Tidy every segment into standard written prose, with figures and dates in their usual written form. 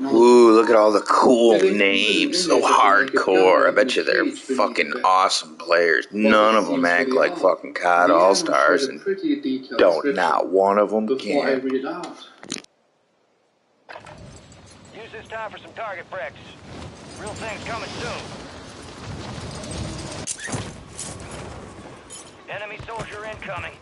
Ooh, look at all the cool names. So hardcore. I bet you they're fucking awesome players. None of them act like fucking COD All-Stars, and don't not one of them can. Use this time for some target practice. Real thing's coming soon. Enemy soldier incoming.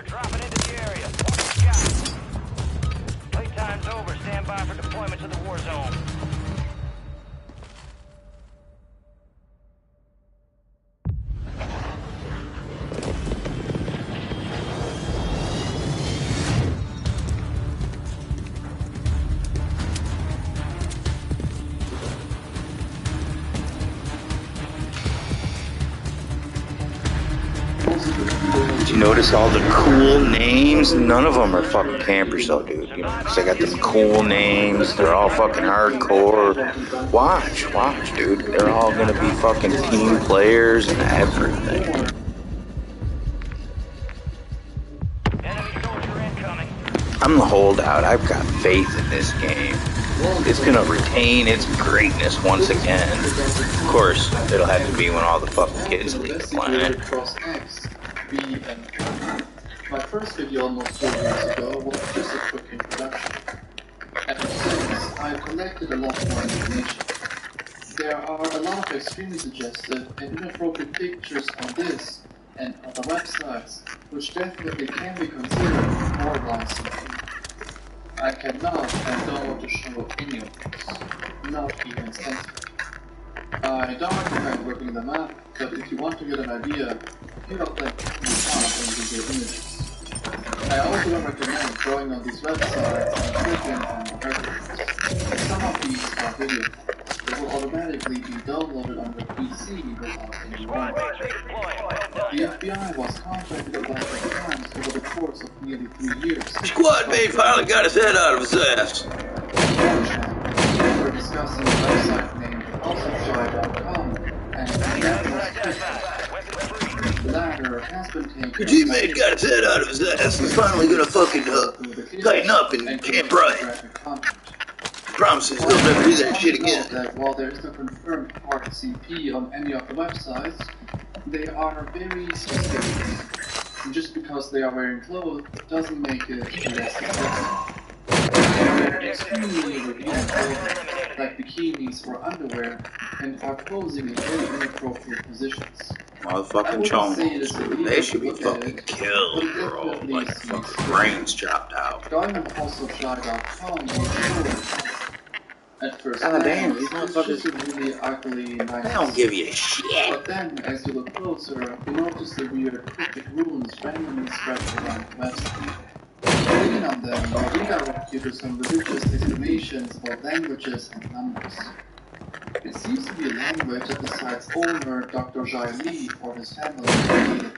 Dropping into the area. Playtime's over. Stand by for deployment to the war zone. Did you notice all the cool names? None of them are fucking campers though, dude. You know, 'cause they got them cool names. They're all fucking hardcore. Watch, dude. They're all gonna be fucking team players and everything. Enemy soldier incoming. I'm the holdout. I've got faith in this game. It's gonna retain its greatness once again. Of course, it'll have to be when all the fucking kids leave the planet. My first video almost 4 years ago was just a quick introduction. Ever since, I've collected a lot more information. There are a lot of extremely suggestive and inappropriate pictures on this and other websites, which definitely can be considered moralizing. I cannot and don't want to show any of this, not even censored. I don't recommend looking them up, but if you want to get an idea, here are plenty of video images. I also don't recommend going on these websites and clicking on the records. Some of these are video files. They will automatically be downloaded on your PC without any warning. The FBI was contacted about the crimes over the course of nearly 3 years. Squad mate finally got his head out of his ass. We're discussing a website named AlsoShy.com and the latter has been taken. Your teammate got his head out of his ass. He's finally gonna fucking tighten up and camp right. Promises he'll never do that shit again. That while there is no confirmed hard CP on any of the websites, they are very suspicious. And just because they are wearing clothes doesn't make it less suspicious. They are extremely revealing clothing, like bikinis or underwear, and are posing in very inappropriate positions. Motherfucking chongos, dude. They should be fucking killed, bro. Like fucking brains chopped out. Going on AlsoShy.com was really at first God damn, these glance, motherfuckers, it's just a really ugly, nice. they don't give you shit. But then, as you look closer, you notice the weird cryptic runes randomly spread around the website. Clicking on them will redirect you to some religious explanations about languages and numbers. It seems to be a language that the site's owner, Dr. Jai Lee, or his family created.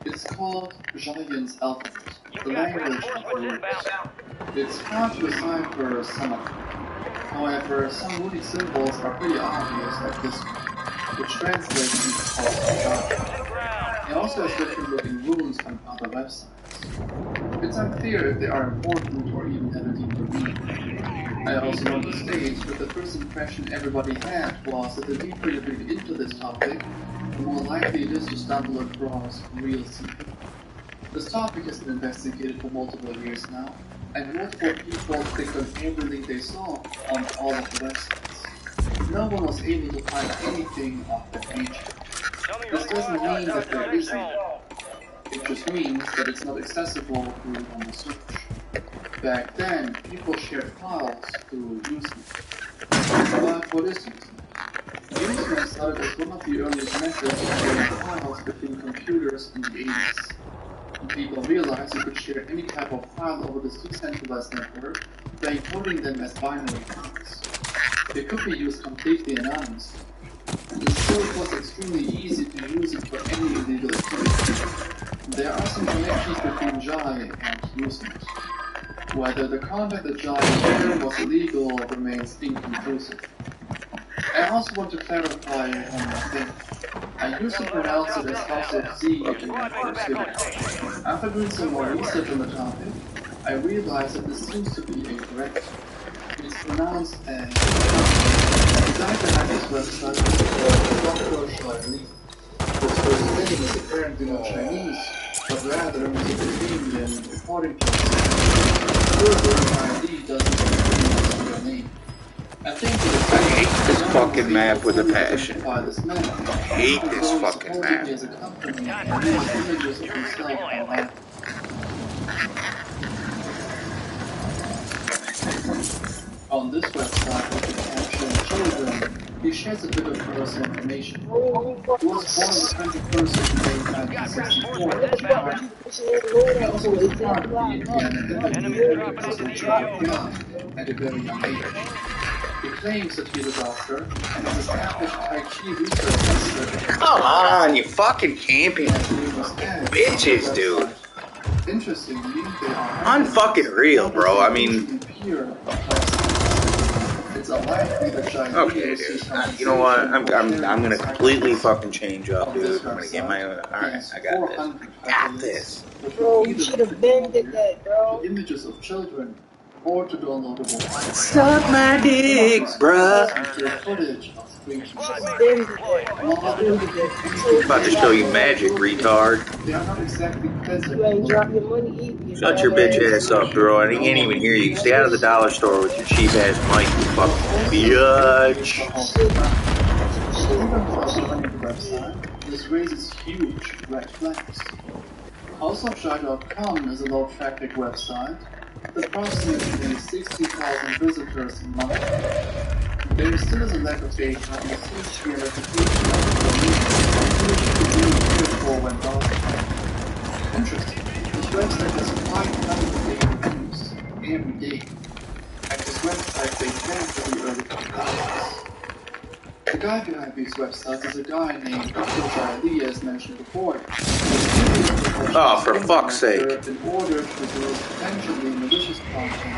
It's called Jai's alphabet, the language of runes. It's hard to decipher some of them. However, some runic symbols are pretty obvious, like this one, which translates into AlsoShy. It also has different looking runes on other websites. It's unclear if they are important or even have a deeper meaning. I also want to state that the first impression everybody had was that the deeper you dig into this topic, the more likely it is to stumble across real secrets. This topic has been investigated for multiple years now, and multiple people clicked on every link they saw on all of the websites. No one was able to find anything of that nature. This doesn't mean that there isn't. It just means that it's not accessible through normal search. Back then, people shared files through Usenet. But what is Usenet? Usenet started as one of the earliest methods of sharing files between computers in the 80s. People realized you could share any type of file over this decentralized network by encoding them as binary files. They could be used completely anonymously. And still it was extremely easy to use it for any illegal activity. There are some connections between Jai and Usenet. Whether the content that Jai shared was illegal remains inconclusive. I also want to clarify one more thing. I used to pronounce it as House of Z in my first video. After doing some more research on the topic, I realized that this seems to be incorrect. It's pronounced as the guy behind this website is Dr. Shai. This first name is apparently not Chinese, but rather Mesopotamian according to further ID doesn't pronounce their name. I hate this fucking map with a passion. I hate this fucking map. On this website with the caption children, he shares a bit of personal information. He was born on the 21st of May 1964 in Japan. He also was part of the Indiana Institute at a very young age. He claims that he's a doctor and has established Tai Chi research center. Come on, you fucking camping bitches, dude. Interestingly, they are unfucking real, bro. I mean, it's unlikely that China okay, dude. You know what? I'm gonna completely fucking change up, dude. I'm gonna get my own. All right, I got this. Got this. Bro, you should have been did that, bro. Images of children. Or to downloadable. Suck my dick, bruh. I'm about to show you magic, retard. They are not exactly pleasant. You ain't drop your money either. Shut your bitch ass up, bro. I can't even hear you. Stay out of the dollar store with your cheap ass mic, you fucking bitch. This raises huge red flags. HouseofJai.com is a low traffic website. Approximately 60,000 visitors a month. There still is a lack of data on the history and reputation of the when browsing. Interesting, this website has 500 daily views every day. At this website dates back to the early 2000s. The guy behind these websites is a guy named Dr. Jai, as mentioned before. Oh, for fuck's sake. In order to produce potentially malicious content.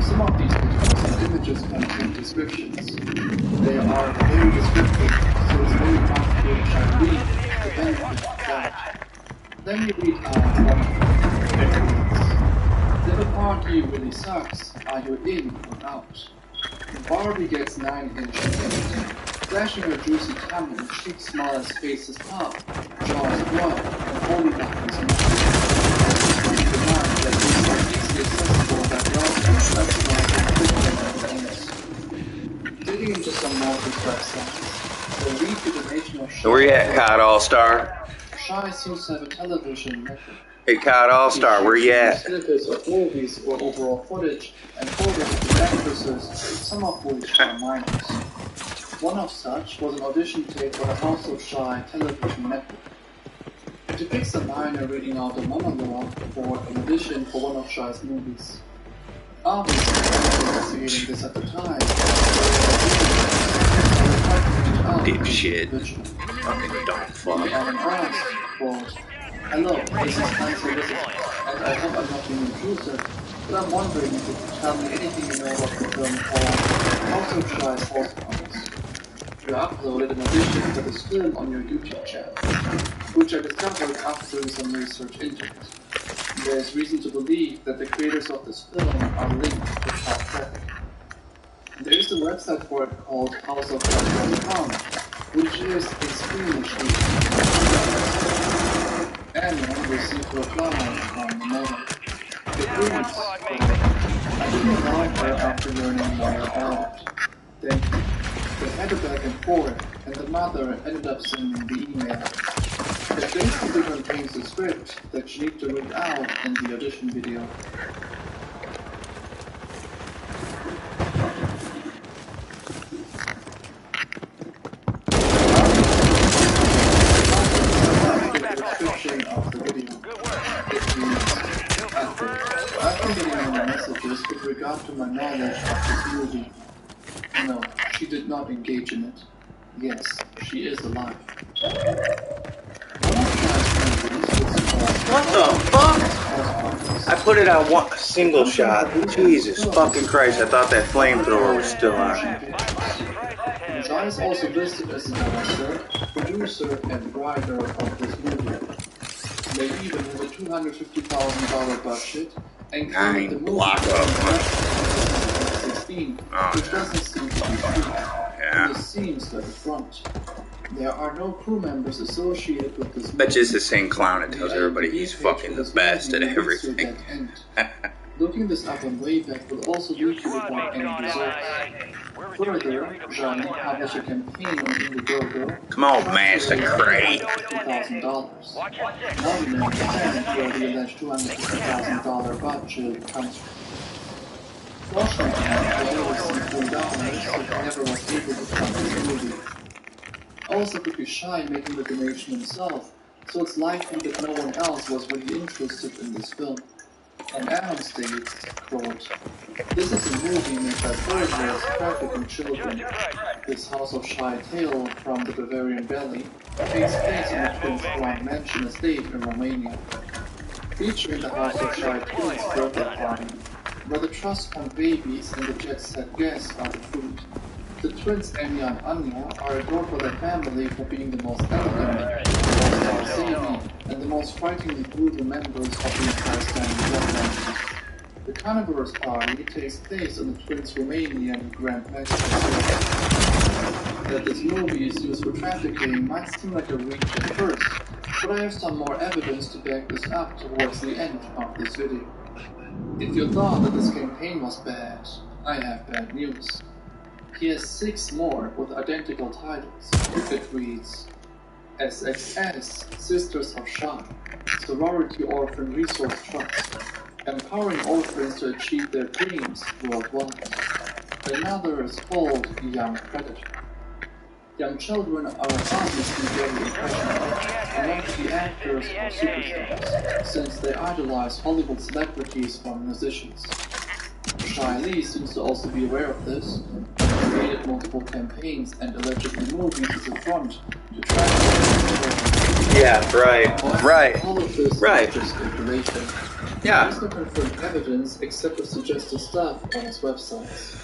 Some of these videos and images contain descriptions. They are very descriptive, so it's very complicated to read to benefit from that. Let me read out one of them. If a party really sucks, are you in or out? Barbie gets 9-inch titties, flashing her juicy tummy and cheek smile as faces pop, jaws drop, and holy buttons and demand that these are easily accessible by browsing and specifying. Digging into some more of these websites, the lead to the nation of Where you at, COD All-Star? Shy seems to have a television network. Hey, COD All-Star, where you at? Snippets of movies or overall footage and photos of the actresses, some of which are minors. One of such was an audition tape for the House of Shy television network. It depicts a minor reading out a monologue for an audition for one of Shy's movies. Obviously, investigating this at the time. Dipshit. Fucking dumb fuck. Quote, hello, this is Unsolicited, and I hope I'm not being intrusive, but I'm wondering if you could tell me anything you know about the film called House of Shy's Horse Puppets. You uploaded an audition for this film on your YouTube channel, which I discovered after doing some research into it. There is reason to believe that the creators of this film are linked to child trafficking. There is a website for it called HouseOfShy.com, which is extremely cheap. Anyone will seem to apply on the moment. reads, I didn't allow her after learning more about it. Then they had a back and forth, and the mother ended up sending the email. It basically contains the script that she needs to read out in the audition video. The description of the video. It reads, I've been getting many messages with regard to my knowledge of this movie. No, she did not engage in it. Yes, she is alive. What the fuck? I put it on one single shot. Jesus fucking Christ, I thought that flamethrower was still on. Jai is also listed as the director, producer, and writer of this movie. They even have a $250,000 budget and created the movie in 2016, which doesn't seem to be true. This seems like a front. There are no crew members associated with this movie. That's just the same clown that tells everybody he's fucking the best at everything. Looking this up on Wayback will also lead you to want any results. Further, Johnny published a campaign on Indiegogo. Come on, Master Cray. $50,000. Now we know where the alleged $250,000 budget comes from. Fortunately, they received $3, so he never was able to fund this movie. Also could be shy making the donation himself, so it's likely that no one else was really interested in this film. And Adam states, quote, "This is a movie made by burglars trafficking children. This House of Shy Tale from the Bavarian Valley takes place in the Twins Grand Mansion estate in Romania. Featuring the House of Shy Tale's birthday party, where the trust fund babies and the jet-set guests are the food. The twins Anya and Anya are adored by their family for being the most elegant, the most savvy, and the most frighteningly brutal members of the entire standing bloodline. The carnivorous party takes place on the twins' Romanian Grand Mansion. That this movie is used for trafficking might seem like a reach at first, but I have some more evidence to back this up towards the end of this video. If you thought that this campaign was bad, I have bad news. He has 6 more with identical titles. It reads, SXS, Sisters of Shy, Sorority Orphan Resource Trust, empowering orphans to achieve their dreams worldwide. Another is called Young Predator. Young children are obviously very impressionable and want to be actors or superstars, since they idolize Hollywood celebrities or musicians. Shy Lee seems to also be aware of this, and created multiple campaigns and allegedly movies as a front to try to... Yeah, right. All of this is just speculation. Yeah. There is no confirmed evidence except for suggested stuff on his websites.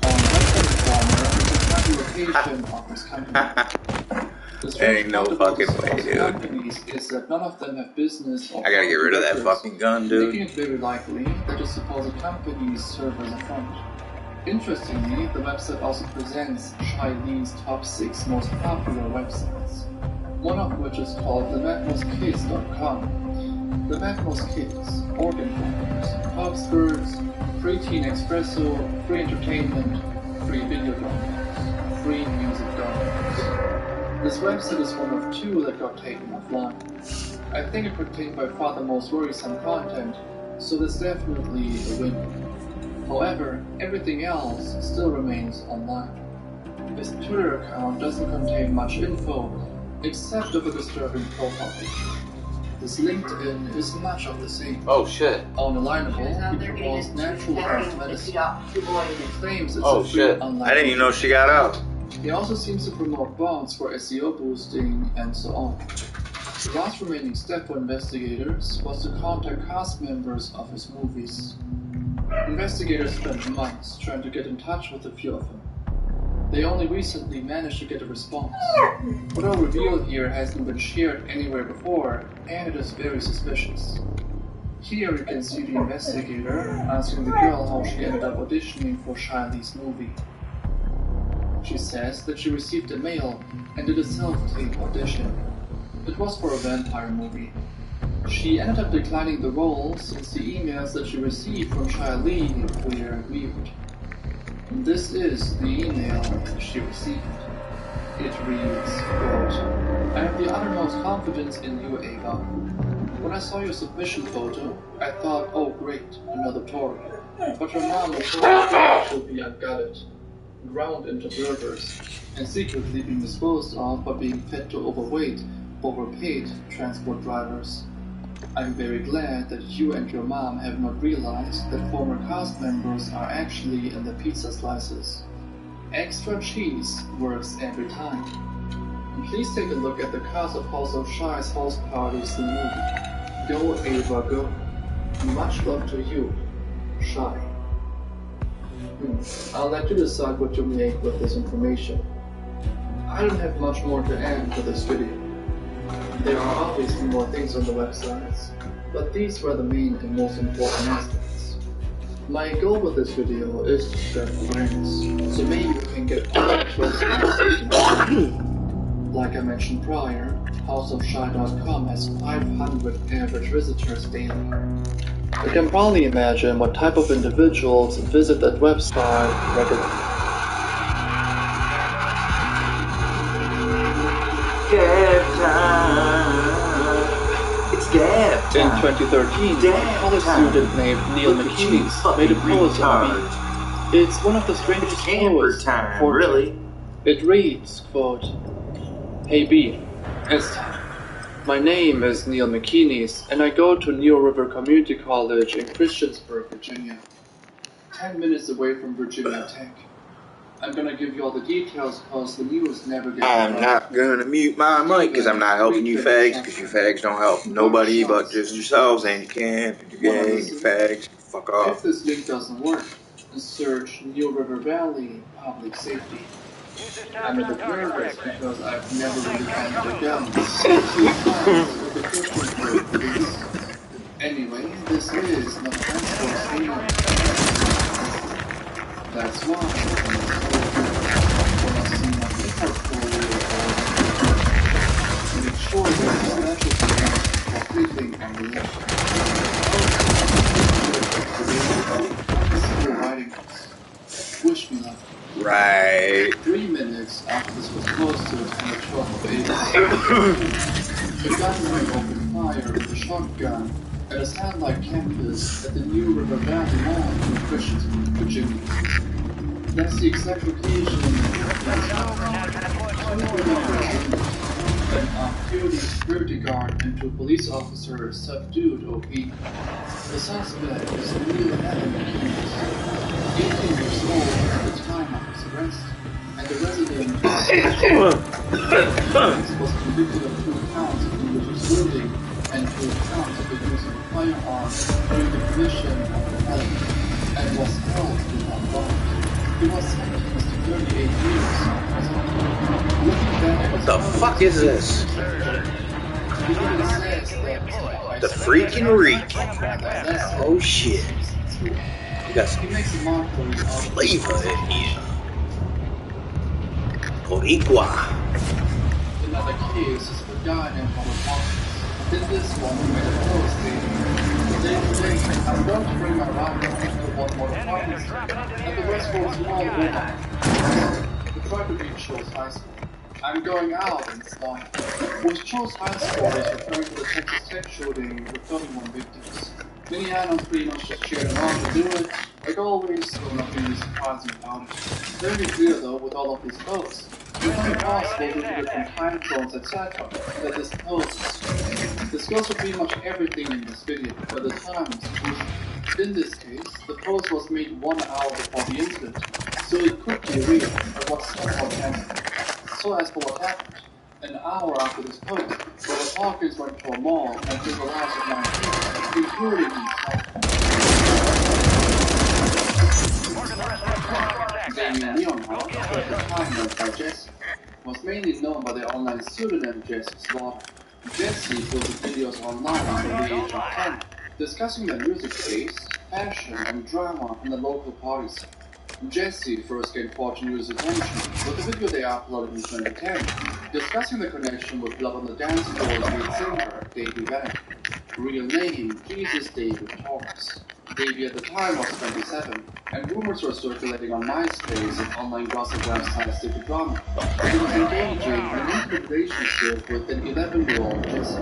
On the location of his company. There ain't no fucking way, dude. Is that none of them have business or I gotta get rid of that fucking gun, dude. Making it very likely that the supposed companies serve as a front. Interestingly, the website also presents Shy Lee's top 6 most popular websites, one of which is called thematmoskids.com. The Matmos Kids, organ farmers, Foxbirds, Free Teen Espresso, free entertainment, free video downloads, free music downloads. This website is one of 2 that got taken offline. I think it contained by far the most worrisome content, so there's definitely a win. However, everything else still remains online. His Twitter account doesn't contain much info, except of a disturbing profile picture. His LinkedIn is much of the same. Oh shit. Unalienable, he promotes natural health medicine. He claims it's Oh a free shit. online. I didn't even know she got out. He also seems to promote bonds for SEO boosting and so on. The last remaining step for investigators was to contact cast members of his movies. Investigators spent months trying to get in touch with a few of them. They only recently managed to get a response. What I'll reveal here hasn't been shared anywhere before, and it is very suspicious. Here you can see the investigator asking the girl how she ended up auditioning for Shy Lee's movie. She says that she received a mail and did a self-tape audition. It was for a vampire movie. She ended up declining the role since the emails that she received from Charlie were weird. This is the email she received. It reads, quote, I have the uttermost confidence in you, Ava. When I saw your submission photo, I thought, oh great, another Tory. But your mom was so she'll be unguarded, ground into burgers, and secretly being disposed of by being fed to overweight, overpaid transport drivers. I'm very glad that you and your mom have not realized that former cast members are actually in the pizza slices. Extra cheese works every time. And please take a look at the cast of House of Shy's House Parties, the movie. Go, Ava, go. Much love to you, Shy. I'll let you decide what to make with this information. I don't have much more to add to this video. There are obviously more things on the websites, but these were the main and most important aspects. My goal with this video is to spread awareness, so maybe we can get up close to Like I mentioned prior, houseofshy.com has 500 average visitors daily. You can probably imagine what type of individuals visit that website regularly. Gab time. It's gab time. In 2013, a college student named Neil McKinney made a post on Beat. It's one of the strangest posts. Really? It reads, quote, Hey B, it's time. My name is Neil McKinney, and I go to New River Community College in Christiansburg, Virginia. 10 minutes away from Virginia Tech. I'm gonna give you all the details because the news never gets I'm not gonna mute my mic because I'm not helping you fags, because you fags don't help nobody but just yourselves, and you can't, you gang, you fags, fuck If off. this link doesn't work, search New River Valley Public Safety. I'm a bit nervous because I've never really handled a gun. Anyway, this is not transport statement. That's why when I see my portfolio, make sure there's a special for fleeting on the list. Still writing this. Wish me luck. Right. 3 minutes after this was posted on the 12th of April, the gunman opened fire with a shotgun at a satellite campus at the New River Valley Mall in Christiansburg, Virginia. That's the exact location an off-duty security guard and two police officers subdued OP. The suspect is Neil McKinney, 18 years old at the time of his arrest, and the resident was convicted of 2 counts of religious looting and 2 counts of the use of a firearm during the commission of the felony, and was held without bond. He was sentenced to 38 years. Looking back, What the fuck is this? The freaking reek. Oh shit. You got some flavor in here. Boricua. Another case is for guy named Robert Watkins. In this one, we made a post stating, I'm going to bring my rifle to one more apartment and the rest for a small room. We try to reach Shoals High School. I'm going out in style. With Shoals High School is referring to the Texas Tech shooting with 31 victims. Minneapolis pretty much just cheered them on to do it. Like always, so nothing really surprising about it. Very clear though with all of these posts. It's only possible due to different time zones, etc. that this post. This goes for pretty much everything in this video, but the time is crucial. In this case, the post was made 1 hour before the incident, so it could be real, but was somehow cancelled. So as for what happened, an hour after this post, Robert Hawkins went to a mall and took a loss of 9 people, including himself. Damien Leonhardt, who at the time went by Jesse, was mainly known by the online pseudonym Jesse Slaughter. Jesse posted videos online until the age of 10, discussing their music taste, fashion, and drama in the local party scene. Jesse first gained Fortune users' attention with the video they uploaded in 2010, discussing the connection with Love on the Dance Floor's lead singer, Davey Bennett. Real name, Jesus David Torres. Davey at the time was 27, and rumors were circulating on MySpace and online gossip websites due to drama. He was engaging in an intimate relationship with an 11-year-old Jesse.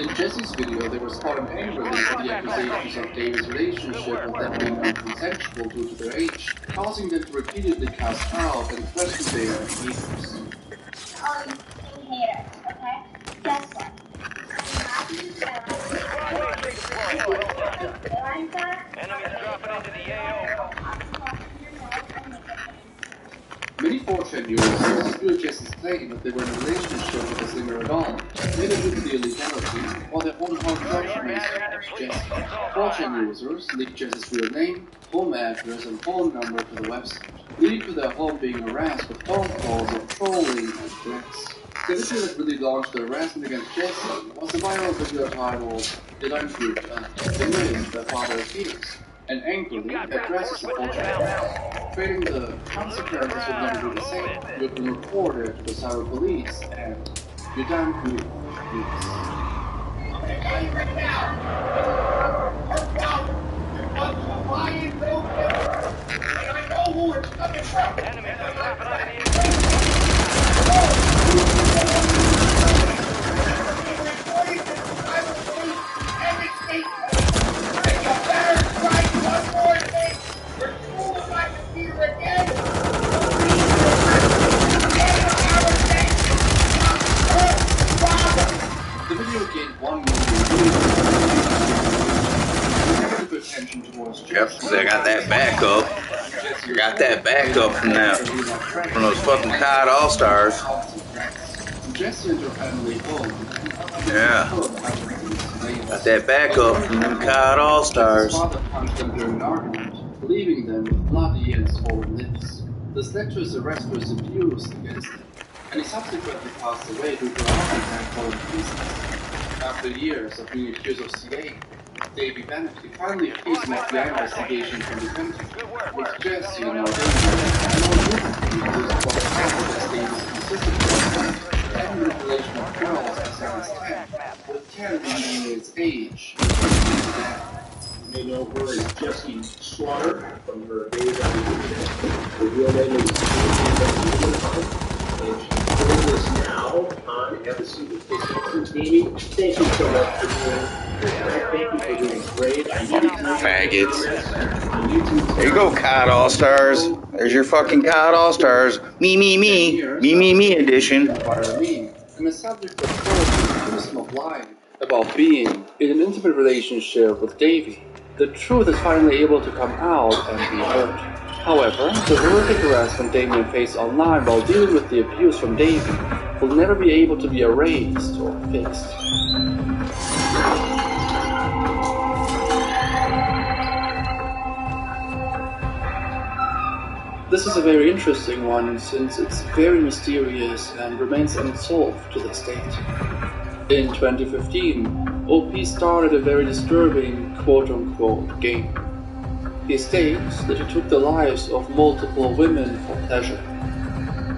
In Jesse's video, they were spotted angrily for the accusations of David's relationship with them being non-consensual due to their age, causing them to repeatedly cast out and question their behaviors. All you fucking haters, okay? Guess what? Enemies dropping into the AO. Many 4chan users dispute Jesse's claim that they were in a relationship with the singer at all, either due to the illegality or their own hard judgments of Jesse. 4chan users leaked Jesse's real name, home address, and phone number to the website, leading to their home being harassed with phone calls of trolling and threats. The video that really launched the harassment against Jesse was a viral video titled "Did I Shoot?" in which their father appears and angrily addresses the 4chan, stating the consequences would never be the same. You have been reported to the cyber police and you're damn good. Enemies are dropping into the The video gained 1 million views. Attention towards Yep, so I got that backup. I got that backup from those fucking COD All-Stars. Jesse and her family home. Yeah. Got that backup from them COD All-Stars. His father punched them during an argument, leaving them with bloody and swollen lips. This led to his arrest for his abuse against him, and he subsequently passed away due to a heart attack following business. After years of being accused of CA, Davey Bennett finally faced an FBI investigation from the country, with Jesse and now Davey accused of what happened as Davey's consistent and manipulation of girls as young as 10, with 10 being his age. You may know her as Jessie Slaughter from her days on the internet. Her real name is and she's doing this now on Embassy with Amy. Thank you so much for doing this. Thank you for doing great. Faggots. There you go, COD All-Stars. There's your fucking COD All-Stars. Me edition. And the subject of accused of lying about being in an intimate relationship with Davey. The truth is finally able to come out and be heard. However, the horrific harassment Damien faced online while dealing with the abuse from Davey will never be able to be erased or fixed. This is a very interesting one since it's very mysterious and remains unsolved to this date. In 2015, OP started a very disturbing quote-unquote game. He states that he took the lives of multiple women for pleasure.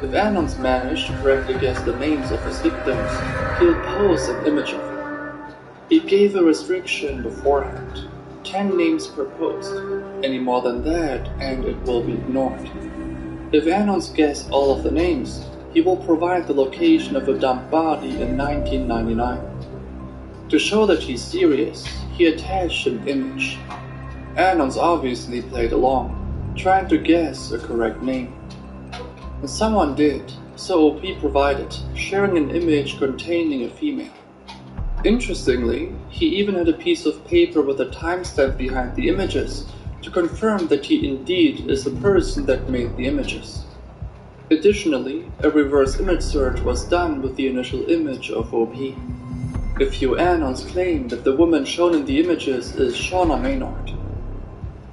If Anons managed to correctly guess the names of his victims, he'll post an image of them. He gave a restriction beforehand, 10 names per post. Any more than that and it will be ignored. If Anons guessed all of the names, he will provide the location of a dumped body in 1999. To show that he's serious, he attached an image. Anons obviously played along, trying to guess a correct name. And someone did, so OP provided, sharing an image containing a female. Interestingly, he even had a piece of paper with a timestamp behind the images to confirm that he indeed is the person that made the images. Additionally, a reverse image search was done with the initial image of OP. A few Anons claim that the woman shown in the images is Shauna Maynard.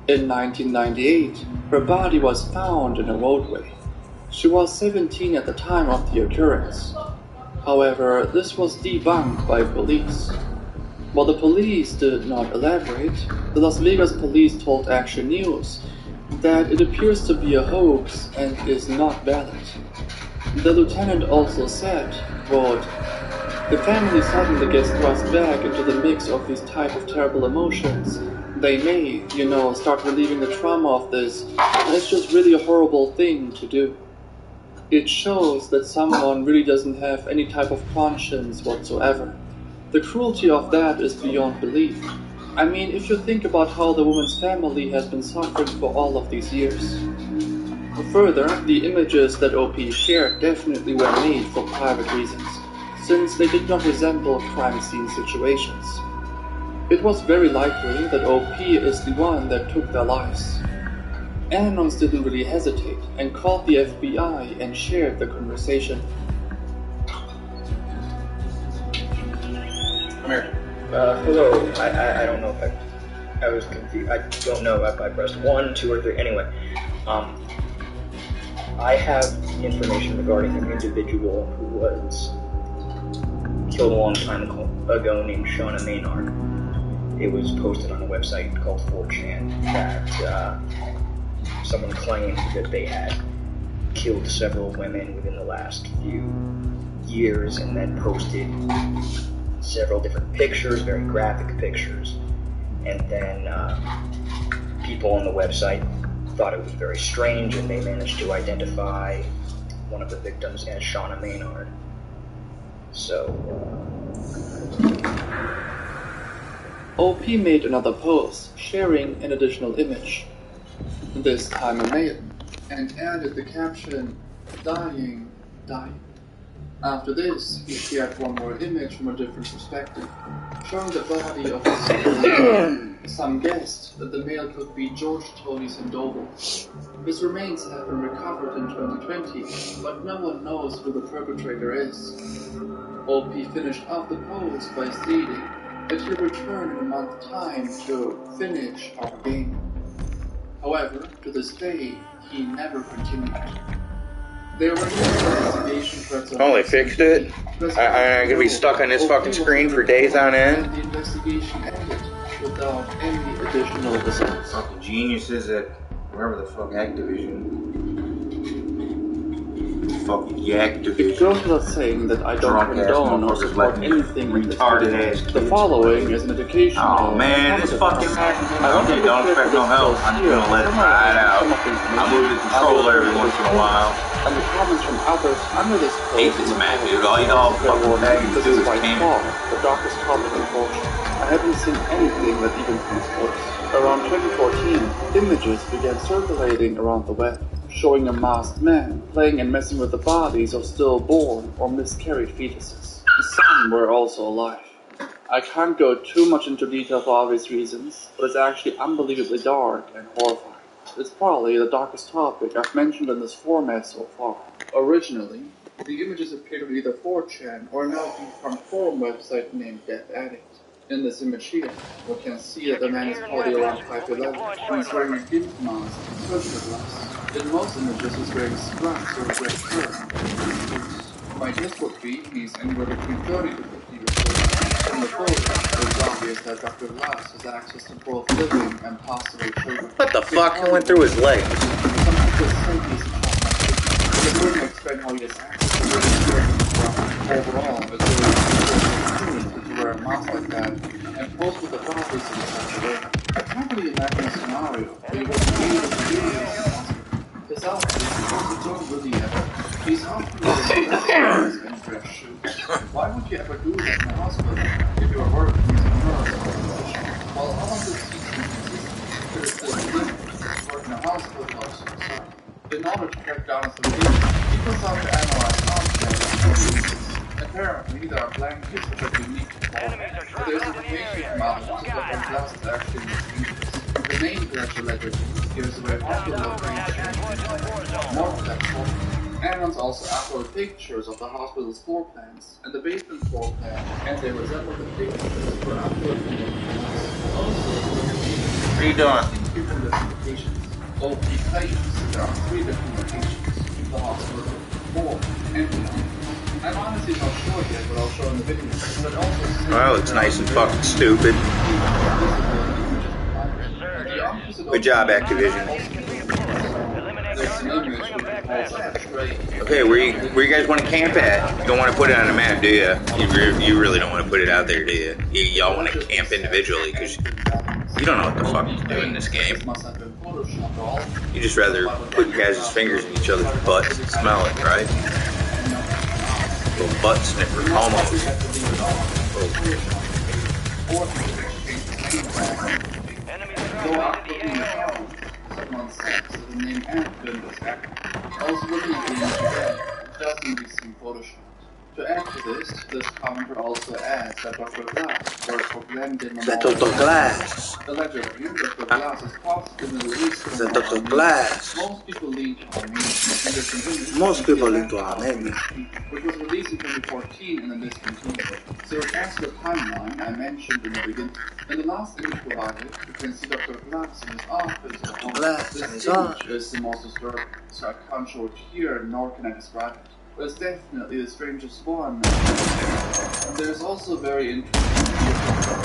In 1998, her body was found in a roadway. She was 17 at the time of the occurrence. However, this was debunked by police. While the police did not elaborate, the Las Vegas police told Action News that it appears to be a hoax and is not valid. The lieutenant also said, quote, The family suddenly gets thrust back into the mix of these type of terrible emotions. They may, start relieving the trauma of this, and it's just really a horrible thing to do. It shows that someone really doesn't have any type of conscience whatsoever. The cruelty of that is beyond belief. I mean, if you think about how the woman's family has been suffering for all of these years. Further, the images that OP shared definitely were made for private reasons, since they did not resemble crime scene situations. It was very likely that OP is the one that took their lives. Anons didn't really hesitate and called the FBI and shared the conversation. Come here. Hello. I don't know if I was confused. I don't know if I pressed 1, 2, or 3. Anyway, I have information regarding an individual who was killed a long time ago named Shauna Maynard. It was posted on a website called 4chan that someone claimed that they had killed several women within the last few years and then posted several different pictures, very graphic pictures, and then people on the website thought it was very strange and they managed to identify one of the victims as Shauna Maynard. So, OP made another post, sharing an additional image, this time a male, and added the caption, dying. After this, he shared one more image from a different perspective, showing the body of some guessed that the male could be George Tony Sandoval. His remains have been recovered in 2020, but no one knows who the perpetrator is. OP finished off the post by stating that he'll return in a month's time to finish our game. However, to this day, he never continued. There were no investigation threats. Oh, they fixed it? I'm gonna be stuck on this fucking screen for days on end? The investigation ended without any additional results. Fucking geniuses at wherever the fuck Activision. Fucking Yak Division. It goes without saying that I don't condone or support anything in this video. The following is an educational. Oh man, this fucking man. Okay, don't expect no help. I'm just gonna let it ride out. I move the controller every once in a while. And the comments from others under this post. Aphids, man, dude. All y'all fucking bag to do is camping. The darkest topic, unfortunately. I haven't seen anything that even comes close. Around 2014, images began circulating around the web, showing a masked man playing and messing with the bodies of stillborn or miscarried fetuses. Some were also alive. I can't go too much into detail for obvious reasons, but it's actually unbelievably dark and horrifying. It's probably the darkest topic I've mentioned in this format so far. Originally, the images appeared on either 4chan or an from forum website named Death Addict. In this image here, we can see that the man is probably around 5'11", and is wearing a gimp mask and surgical gloves. In most images, he's wearing scrubs or a red shirt. My guess would be he's anywhere between 30 to 50 years old. From the photo, it's obvious that Dr. Glass has access to both living and possible children. What the fuck? It went through his legs. Some people say he's but it wouldn't explain how he has access to living children. Overall, it's really important to wear a mask like that and pose with the bodies in such a way. I can't really imagine a scenario where you wouldn't be able to do this. His outfits don't really ever. He's often wearing and dress shoes. Why would you ever do this in a hospital if you were working as a nurse or a physician? While all of this seems inconsistent, there is still a limit to work in a hospital also. In order to track down a solution, people start to analyze objects. Apparently, there are blankets that are unique to all, but there's information from others that Glass is actually in the name that allegedly gives away popular location. More of that sort. Anons also upload pictures of the hospital's floor plans and the basement floor plan, and they resemble the pictures for uploading. Also, What are you doing? different investigations. OP claims there are 3 different locations in the hospital, 4 and beyond. I'm honestly not sure yet, but I'll show in the video. But also, Well, it's nice and fucking stupid. Good job, Activision. There's Okay, where you guys want to camp at? You don't want to put it on the map, do you? You really don't want to put it out there, do you? Y'all want to camp individually because you don't know what the fuck to do in this game. You just rather put your guys' fingers in each other's butts and smell it, right? Little butt sniffer, almost. Someone said so the name CAMPIN was accurate. Also looking at the image again, it doesn't really seem photoshopped. To add to this commenter also adds that Dr. Glass works for Glendon. That Dr. Glass. Allegedly, Dr. Glass is possibly in the least Is that Dr. Glass? Most people lean to Armenian. Most people lean to Armenian. Which was released in 2014 and then discontinued. So as for the timeline I mentioned in the beginning, in the last image provided, you can see Dr. Glass in his office. Dr. Glass in his office. This is the most disturbing, so I can't show it here, nor can I describe it. But it's definitely the strangest one. And there's also very interesting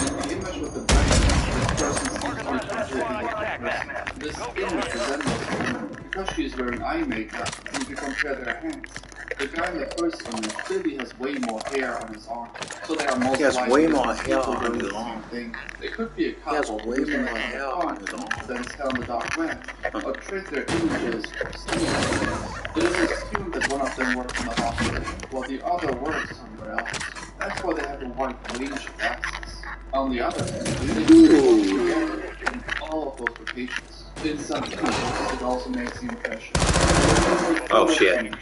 in the image with the brain, this person seems to be completely different. This image resembles her because she is wearing eye makeup, and if you compare their hands, the guy in the first image clearly has way more hair on his arm, so they are most likely way more hair on his arm. It could be a couple way more hair on his arm. Then sell on the dark web, or trade their images for stealing. It is assumed that one of them works in the hospital, while the other works somewhere else. That's why they have a wide range of access. On the other hand, they work together in all of those locations. In some cases, it also makes the impression. Oh shit.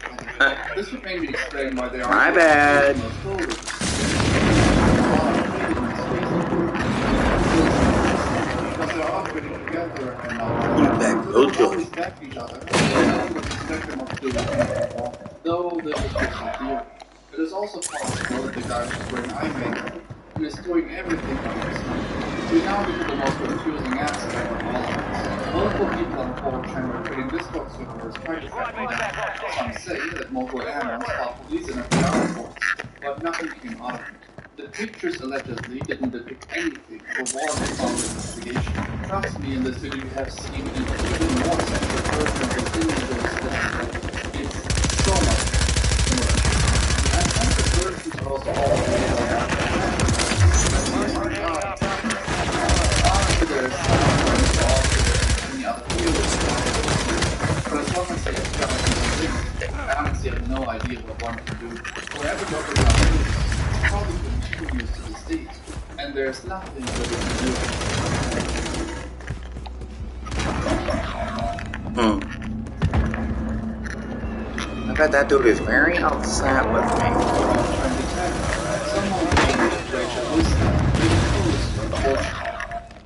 This would maybe explain why they are. My bad. Because they're operating together and not always back each other. Though this is just a theory. It is also possible that the guy was wearing eye makeup and is doing everything on his own. We now get to the most confusing aspect of all of this. Multiple people on 4chan were creating Discord servers trying to track me down. Some say that multiple animals filed police and FBI reports, but nothing came out of it. The pictures allegedly didn't depict anything of a war-founded investigation. Trust me, in this video you have seen an even more central version of this images. It's so much more. I think the versions are also all any other fields. But as long as they I honestly have no idea what one can do. Wherever Dr. Glass is, probably continues to this date, and there's nothing that we can do. I bet that dude is very upset with me.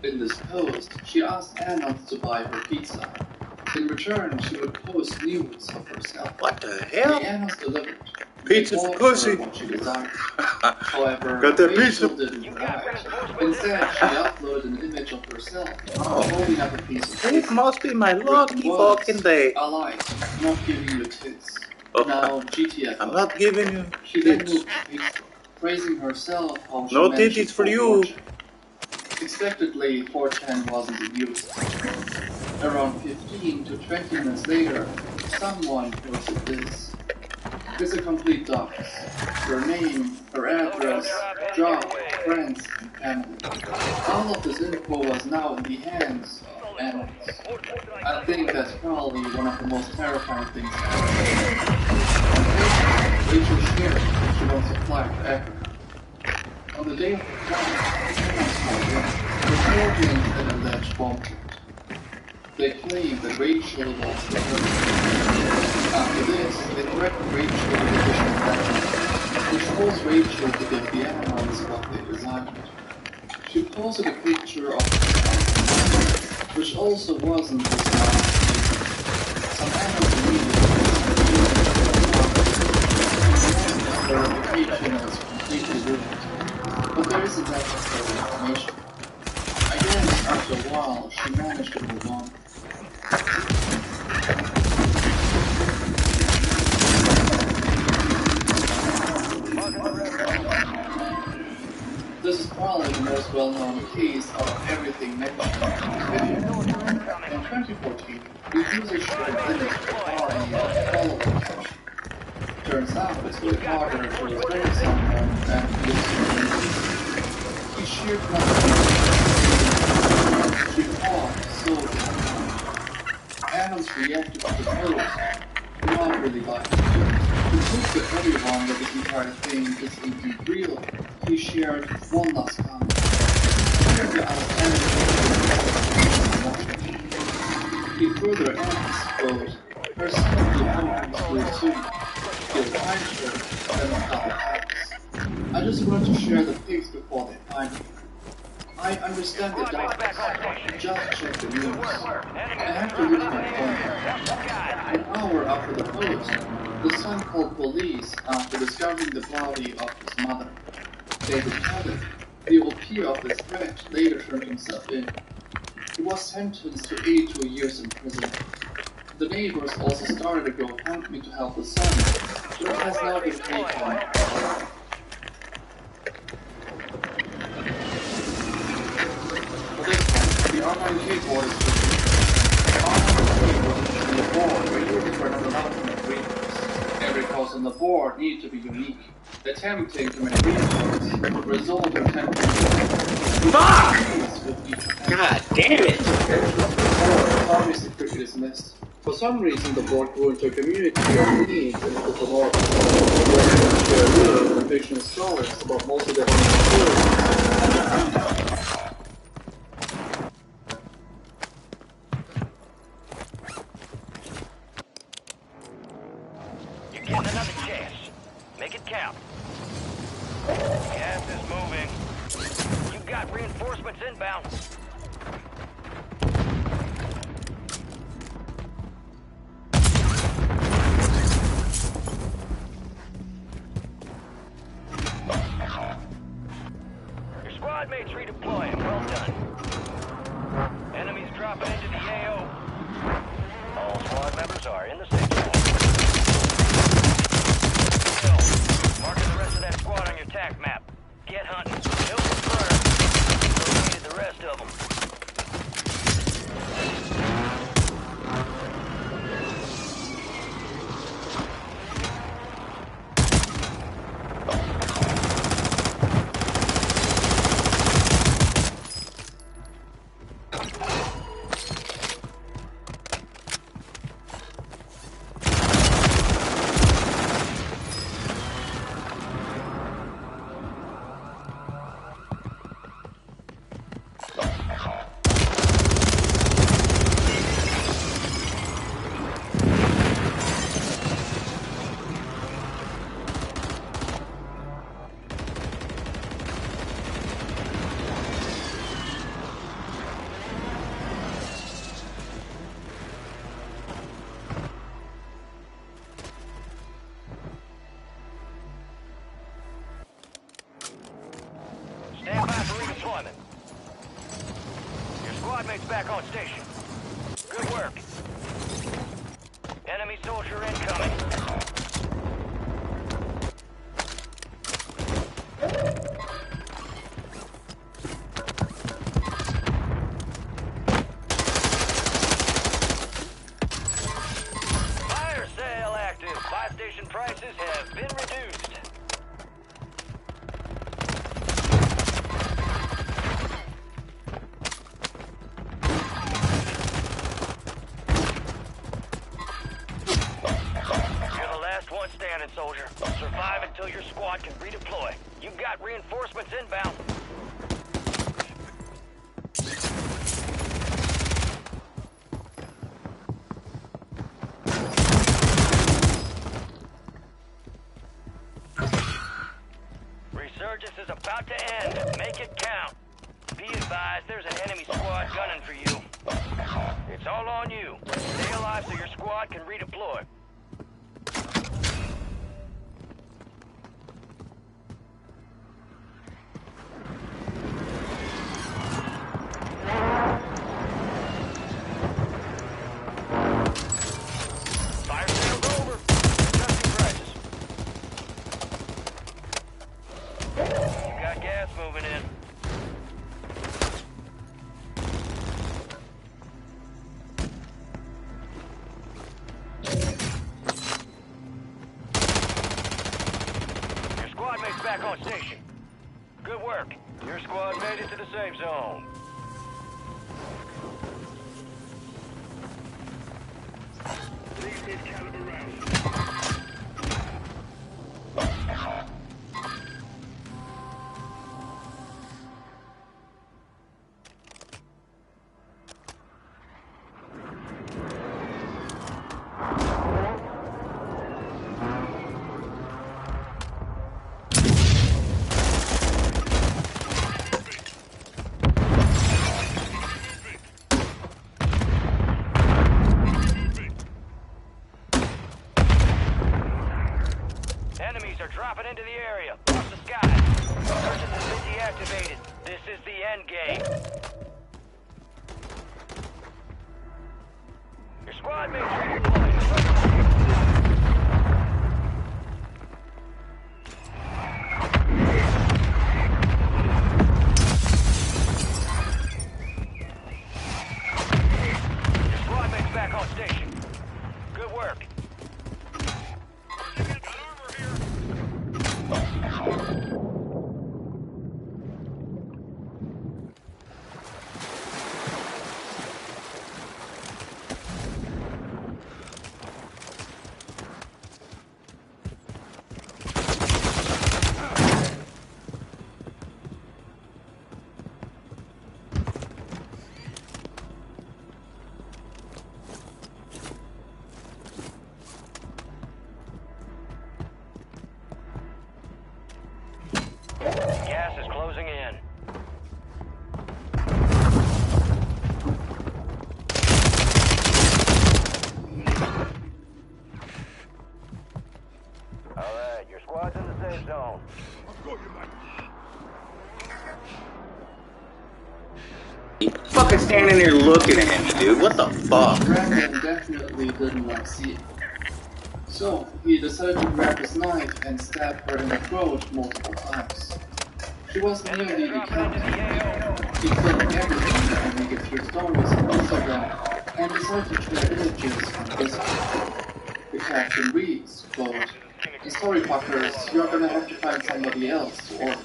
In this post, she asked Anna to buy her pizza. In return, she would post nudes of herself. What the hell? The Anna's delivered. Pizza for pussy. What she desired. However, got that Rachel pizza. didn't arrive. Instead, she uploaded an image of herself holding up a piece of pizza. It must be my lucky fucking day. I lied, not giving you tits. Now, GTF. I'm not giving you She then tits. moved to Facebook, praising herself how she No managed titties to for you. 4chan. Expectedly, 4chan wasn't in use. Around 15 to 20 minutes later, someone posted this. It's a complete docs. Her name, her address, job, friends, and family. All of this info was now in the hands of animals. I think that's probably one of the most terrifying things ever. Rachel shared that she wants to fly to Africa. On the day of the flight, reporting an alleged bomb threat. They claim that Rachel was the perpetrator. After this, they threatened Rachel with additional threats, which forced Rachel to give the animals what they desired. She posted a picture of herself, which also wasn't the smart. Some animals immediately verification was completely ruined, but there isn't necessary information. I guess after a while, she managed to move on. This is probably the most well-known case out of everything mentioned in this video. In 2014, the user shared an image of a car Turns out it's way harder to restrain someone than it is to release. He sheared nothing. She fought so terribly. Adams reacted to the pose. Not really like it. To prove to everyone that this entire thing is indeed real, he shared one last comment. Apparently he further adds, quote, "Her son will be home from school soon. He'll find her, then a couple happens. I just wanted to share the pics before they find me. I understand the darkness. Just check the news. I have to lose my phone. An hour after the post, the son called police after discovering the body of his mother. David Cabot, the OP of this threat, later turned himself in. He was sentenced to 82 years in prison. The neighbors also started a GoFundMe to help the son, but it has now been paid for. For this one, the online keyboard is working. The online keyboard is on the board where you refer to another from the agreements. Every course on the board needs to be unique. Attempting to make reports would result in temporary. Fuck! God damn it! Obviously quickly dismissed. For some reason, the board grew into a community of needs and to promote share real and fictional stories about most of their own experiences. You're getting another chance. Make it count. Gas is moving. You got reinforcements inbound. Your squad mates redeploying. Well done. Enemies dropping into the AO. All squad members are in the safe zone. Marking the rest of that squad on your TAC map. Get hunting. He'll confirm. Located the rest of them. Stand by for redeployment. Your squad mate's back on station. Good work. Enemy soldier incoming. Fire sale active. Buy station prices have been reduced. Standing, soldier. Survive until your squad can redeploy. You've got reinforcements inbound. Resurgence is about to end. Make it count. Be advised, there's an enemy squad gunning for you. It's all on you. Stay alive so your squad can redeploy. back on station. Good work. Your squad made it to the safe zone. Enemies are dropping into the area. Watch the skies. Searches has been deactivated. This is the end game. Your squad mates redeployed. Your squad mates back on station. Good work. Gas is closing in. Alright, your squad's in the safe zone. You fucking standing there looking at me, dude. What the fuck? Brandon definitely didn't like seeing her. So, he decided to grab his knife and stab her in the throat multiple times. She was nearly decapitated. He filmed everything and make it through stories on Instagram and decided to share images on Facebook. The caption reads, quote, "In story fuckers, you're gonna have to find somebody else to orbit."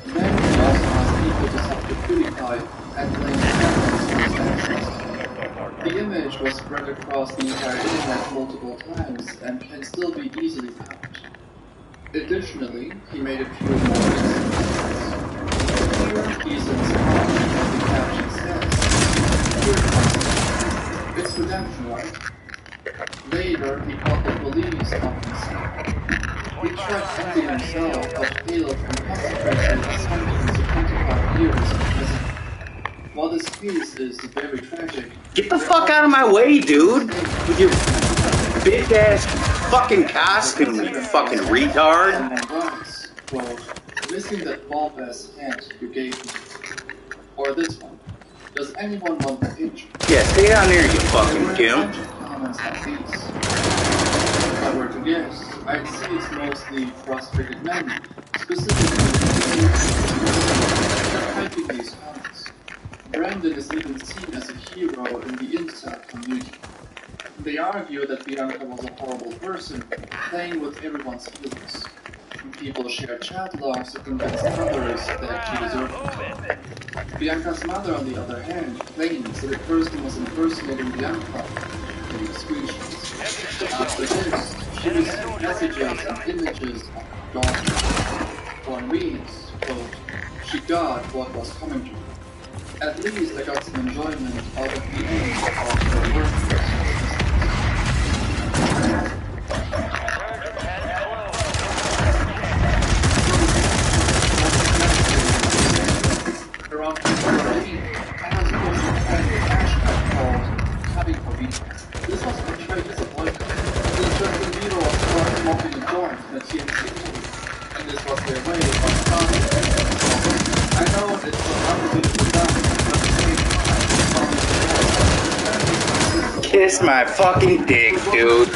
Then he also asked people to sub to PewDiePie and blame cameras for his access. The image was spread across the entire internet multiple times and can still be easily found. Additionally, he made a few more instances. Here he's inspired, as the caption says. Here comes it. It's redemption, right? Later, he called the police on himself. He tried ending himself, but failed and consequently was sentenced to 25 years in prison. While this case is very tragic, Get the fuck out of my way, dude! With your big ass fucking costume, you fucking retard! Someone writes, quote, "Missing that bulb-ass hand you gave me." Or this one. "Does anyone want the picture?" Yeah, stay down there, you fucking There were a Kim. bunch of comments like these. If I were to guess, I'd say it's mostly frustrated men, specifically they're typing these comments. Brandon is even seen as a hero in the incel community. They argue that Bianca was a horrible person, playing with everyone's feelings. People share chat logs to convince others that she deserved it. Bianca's mother, on the other hand, claims that the person was impersonating Bianca in screenshots. After this, she received messages and images of her daughter. One reads, quote, "She got what was coming to her. At least I got some enjoyment out of the end of her work." Around 2014, I was posted a CashApp called CAMPIN. This was portrayed as a boycott. This was the video of someone smoking a joint in a TNT movie, and this was their way of starting it. I know it's not to be done, but Kiss my fucking dick, dude.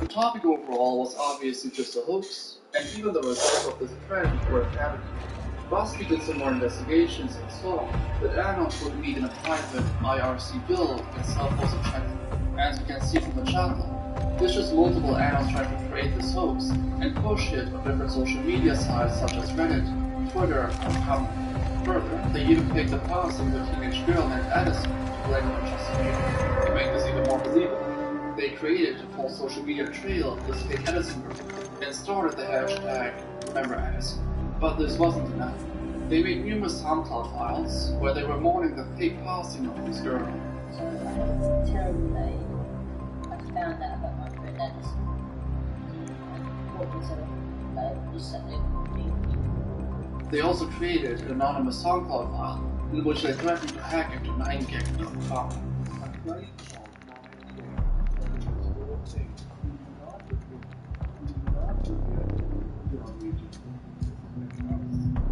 The topic overall was obviously just a hoax, and even the results of this trend were fabricated. BuzzFeed did some more investigations and saw that Anos would meet in a private IRC build and self-host a channel. As we can see from the channel, there's just multiple Anos trying to create this hoax and push it on different social media sites such as Reddit, Twitter, and CAMPIN. Further, they even picked the past of a teenage girl named Addison to blame on Chesapeake. To make this even more believable, they created a full social media trail of this fake Addison girl and started the hashtag #RememberAddison. But this wasn't enough. They made numerous SoundCloud files where they were mourning the fake passing of this girl. Terrible day. I found out about my friend Addison. What was it? Just sat there. They also created an anonymous SoundCloud file in which they threatened to hack into 9gag.com.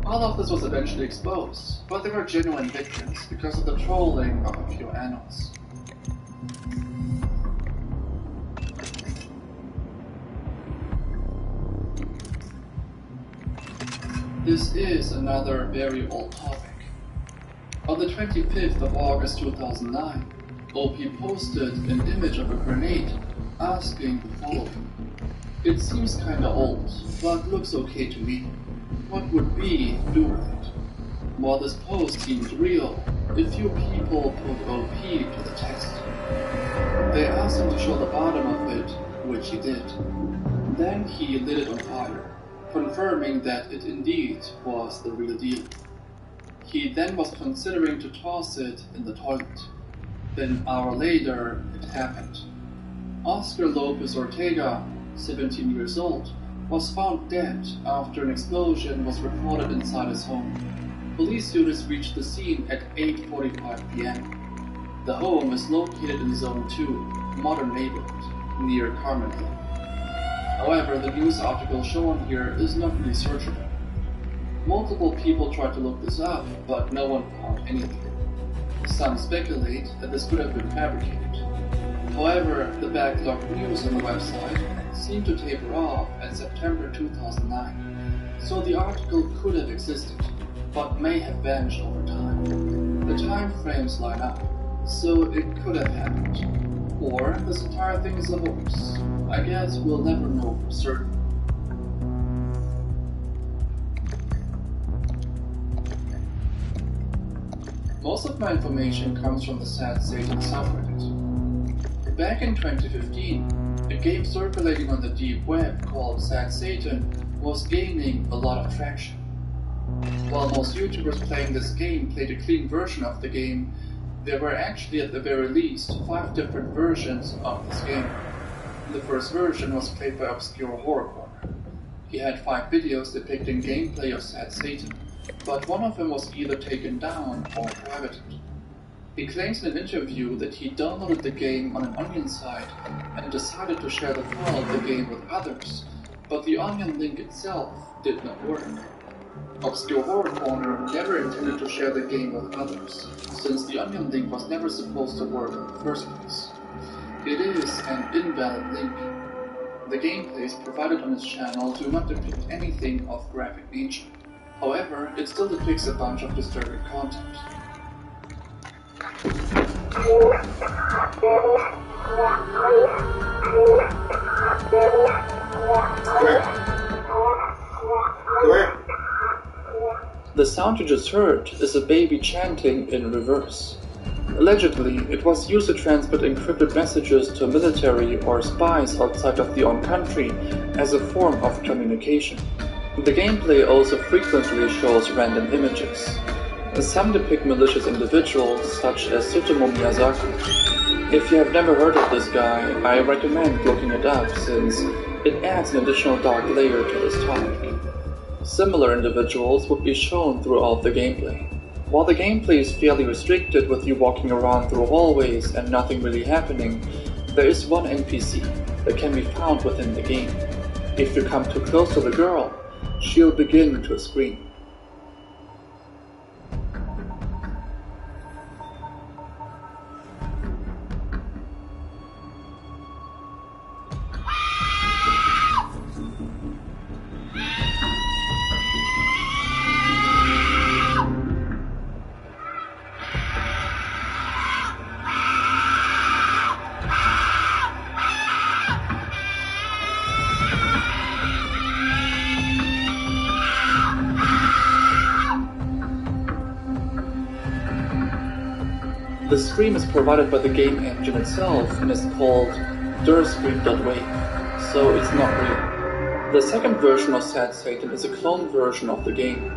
All of this was eventually exposed, but they were genuine victims because of the trolling of a few Anos. This is another very old topic. On the 25th of August 2009, OP posted an image of a grenade asking the following. It seems kinda old, but looks okay to me. What would we do with it? While this post seemed real, a few people put OP to the test. They asked him to show the bottom of it, which he did. Then he lit it on fire, confirming that it indeed was the real deal. He then was considering to toss it in the toilet. Then an hour later, it happened. Oscar Lopez Ortega, 17 years old, was found dead after an explosion was reported inside his home. Police units reached the scene at 8:45 p.m. The home is located in Zone 2, Modern Neighborhood, near Carmen Hill. However, the news article shown here is not really searchable. Multiple people tried to look this up, but no one found anything. Some speculate that this could have been fabricated. However, the backlogged news on the website seemed to taper off in September 2009, so the article could have existed, but may have vanished over time. The time frames line up, so it could have happened. Or this entire thing is a hoax. I guess we'll never know for certain. Most of my information comes from the Sad Satan subreddit. Back in 2015, a game circulating on the deep web called Sad Satan was gaining a lot of traction. While most YouTubers playing this game played a clean version of the game, there were actually at the very least 5 different versions of this game. The first version was played by Obscure Horror Corner. He had 5 videos depicting gameplay of Sad Satan, but one of them was either taken down or privated. He claims in an interview that he downloaded the game on an Onion site and decided to share the file of the game with others, but the Onion link itself did not work. Obscure Horror Corner never intended to share the game with others, since the Onion link was never supposed to work in the first place. It is an invalid link. The gameplays provided on his channel do not depict anything of graphic nature. However, it still depicts a bunch of disturbing content. The sound you just heard is a baby chanting in reverse. Allegedly, it was used to transmit encrypted messages to military or spies outside of the own country as a form of communication. The gameplay also frequently shows random images. Some depict malicious individuals such as Tsutomu Miyazaki. If you have never heard of this guy, I recommend looking it up since it adds an additional dark layer to this topic. Similar individuals would be shown throughout the gameplay. While the gameplay is fairly restricted with you walking around through hallways and nothing really happening, there is one NPC that can be found within the game. If you come too close to the girl, she'll begin to scream. The stream is provided by the game engine itself and is called dirstream.wave, so it's not real. The second version of Sad Satan is a clone version of the game.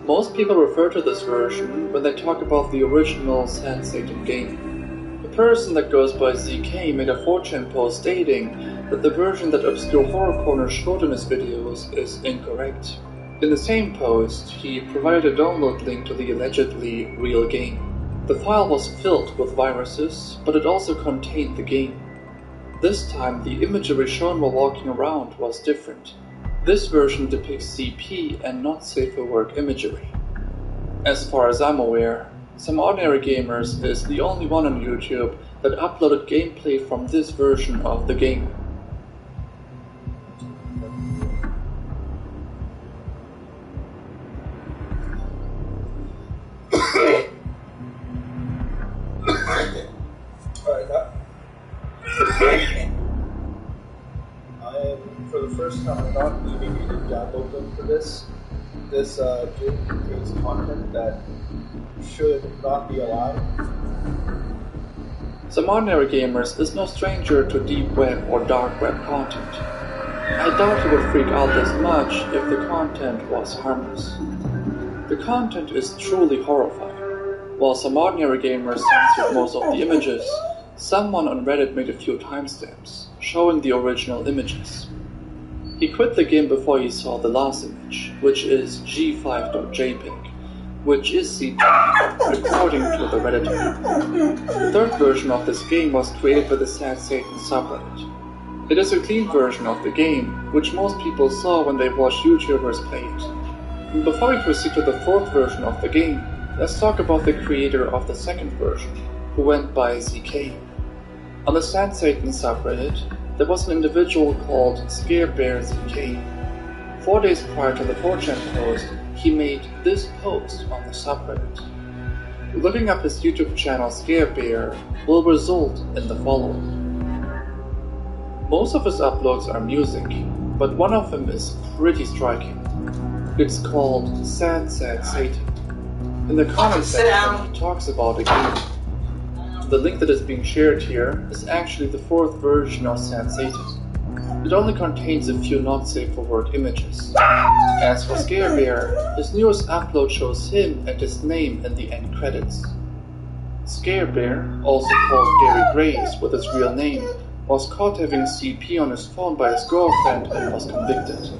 Most people refer to this version when they talk about the original Sad Satan game. A person that goes by ZK made a 4chan post stating that the version that Obscure Horror Corner showed in his videos is incorrect. In the same post, he provided a download link to the allegedly real game. The file was filled with viruses, but it also contained the game. This time, the imagery shown while walking around was different. This version depicts CP and not safe for work imagery. As far as I'm aware, Some Ordinary Gamers is the only one on YouTube that uploaded gameplay from this version of the game. For the first time, I'm not leaving you to download them for this. This game contains content that should not be allowed. Some Ordinary Gamers is no stranger to deep web or dark web content. I doubt he would freak out as much if the content was harmless. The content is truly horrifying. While Some Ordinary Gamers censored most of the images, someone on Reddit made a few timestamps showing the original images. He quit the game before he saw the last image, which is g5.jpg, which is CP, according to the Redditor. The third version of this game was created by the Sad Satan subreddit. It is a clean version of the game, which most people saw when they watched YouTubers play it. And before we proceed to the fourth version of the game, let's talk about the creator of the second version, who went by ZK. On the Sad Satan subreddit, there was an individual called ScareBearZK. 4 days prior to the 4chan post, he made this post on the subreddit. Looking up his YouTube channel ScareBear will result in the following. Most of his uploads are music, but one of them is pretty striking. It's called Sad Satan. In the comment section, he talks about a game. The link that is being shared here is actually the fourth version of Sad Satan. It only contains a few not safe for work images. As for ScareBear, his newest upload shows him and his name in the end credits. ScareBear, also called Gary Grace with his real name, was caught having CP on his phone by his girlfriend and was convicted.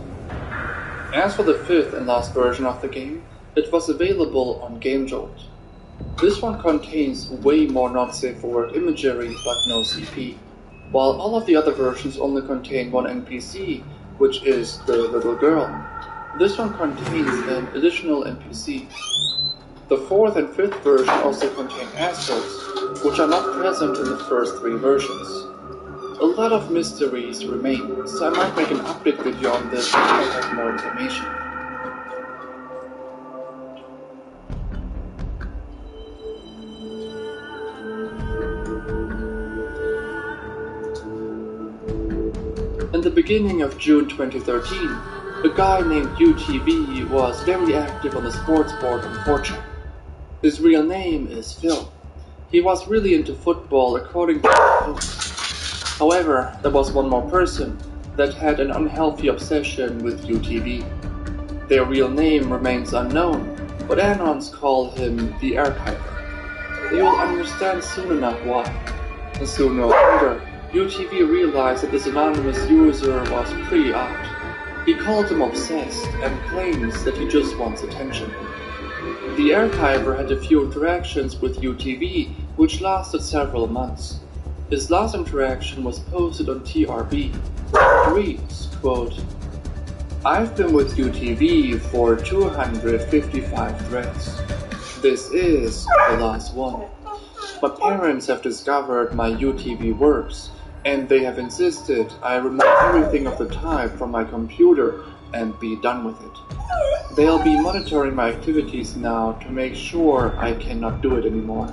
As for the fifth and last version of the game, it was available on GameJolt. This one contains way more not safe for work imagery but no CP, while all of the other versions only contain one NPC, which is the little girl. This one contains an additional NPC. The fourth and fifth version also contain assholes, which are not present in the first three versions. A lot of mysteries remain, so I might make an update video on this if I have more information. In the beginning of June 2013, a guy named UTV was very active on the sports board on 4chan. His real name is Phil. He was really into football according to the post. However, there was one more person that had an unhealthy obsession with UTV. Their real name remains unknown, but anons call him the Archiver. You will understand soon enough why. And sooner or later, UTV realized that this anonymous user was pretty out. He called him obsessed and claims that he just wants attention. The Archiver had a few interactions with UTV, which lasted several months. His last interaction was posted on TRB. It reads, quote, "I've been with UTV for 255 threads. This is the last one. My parents have discovered my UTV works, and they have insisted I remove everything of the type from my computer and be done with it. They'll be monitoring my activities now to make sure I cannot do it anymore.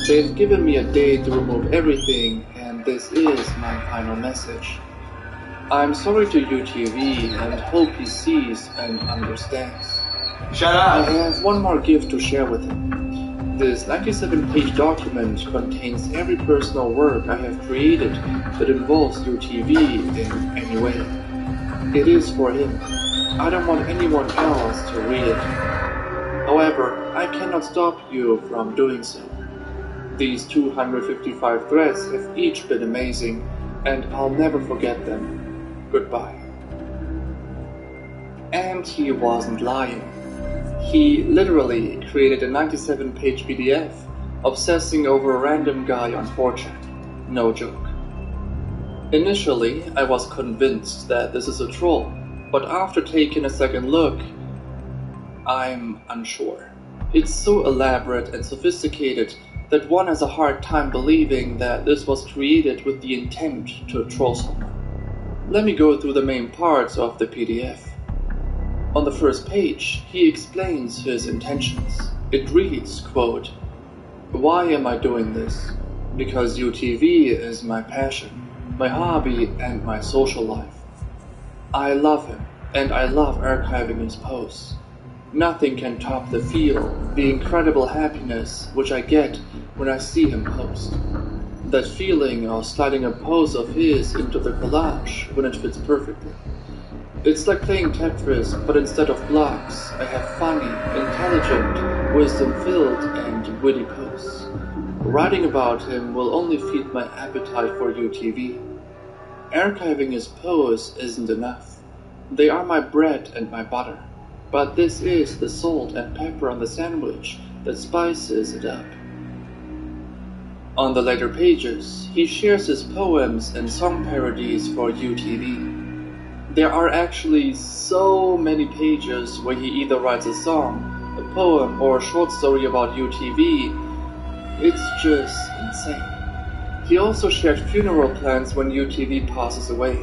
They've given me a day to remove everything, and this is my final message. I'm sorry to UTV and hope he sees and understands. Shut up! I have one more gift to share with him. This 97-page document contains every personal work I have created that involves UTV in any way. It is for him. I don't want anyone else to read it. However, I cannot stop you from doing so. These 255 threads have each been amazing, and I'll never forget them. Goodbye. And he wasn't lying. He literally created a 97-page PDF, obsessing over a random guy on 4chan. No joke. Initially, I was convinced that this is a troll, but after taking a second look, I'm unsure. It's so elaborate and sophisticated that one has a hard time believing that this was created with the intent to troll someone. Let me go through the main parts of the PDF. On the first page, he explains his intentions. It reads, quote, "Why am I doing this? Because UTV is my passion, my hobby, and my social life. I love him, and I love archiving his posts. Nothing can top the feel, the incredible happiness which I get when I see him post. That feeling of sliding a post of his into the collage when it fits perfectly. It's like playing Tetris, but instead of blocks, I have funny, intelligent, wisdom-filled, and witty posts. Writing about him will only feed my appetite for UTV. Archiving his posts isn't enough. They are my bread and my butter. But this is the salt and pepper on the sandwich that spices it up." On the later pages, he shares his poems and song parodies for UTV. There are actually so many pages where he either writes a song, a poem, or a short story about UTV. It's just insane. He also shared funeral plans when UTV passes away,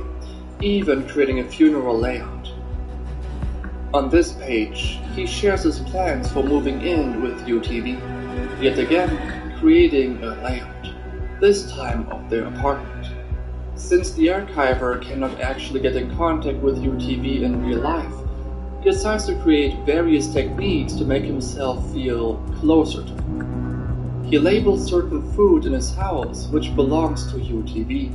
even creating a funeral layout. On this page, he shares his plans for moving in with UTV, yet again creating a layout, this time of their apartment. Since the archiver cannot actually get in contact with UTV in real life, he decides to create various techniques to make himself feel closer to him. He labels certain food in his house which belongs to UTV.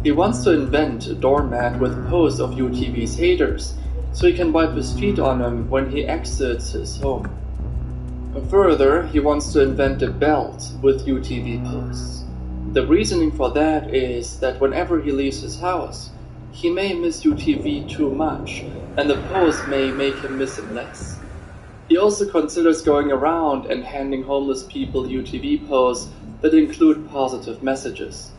He wants to invent a doormat with posts of UTV's haters, so he can wipe his feet on them when he exits his home. Further, he wants to invent a belt with UTV posts. The reasoning for that is that whenever he leaves his house, he may miss UTV too much, and the post may make him miss him less. He also considers going around and handing homeless people UTV posts that include positive messages.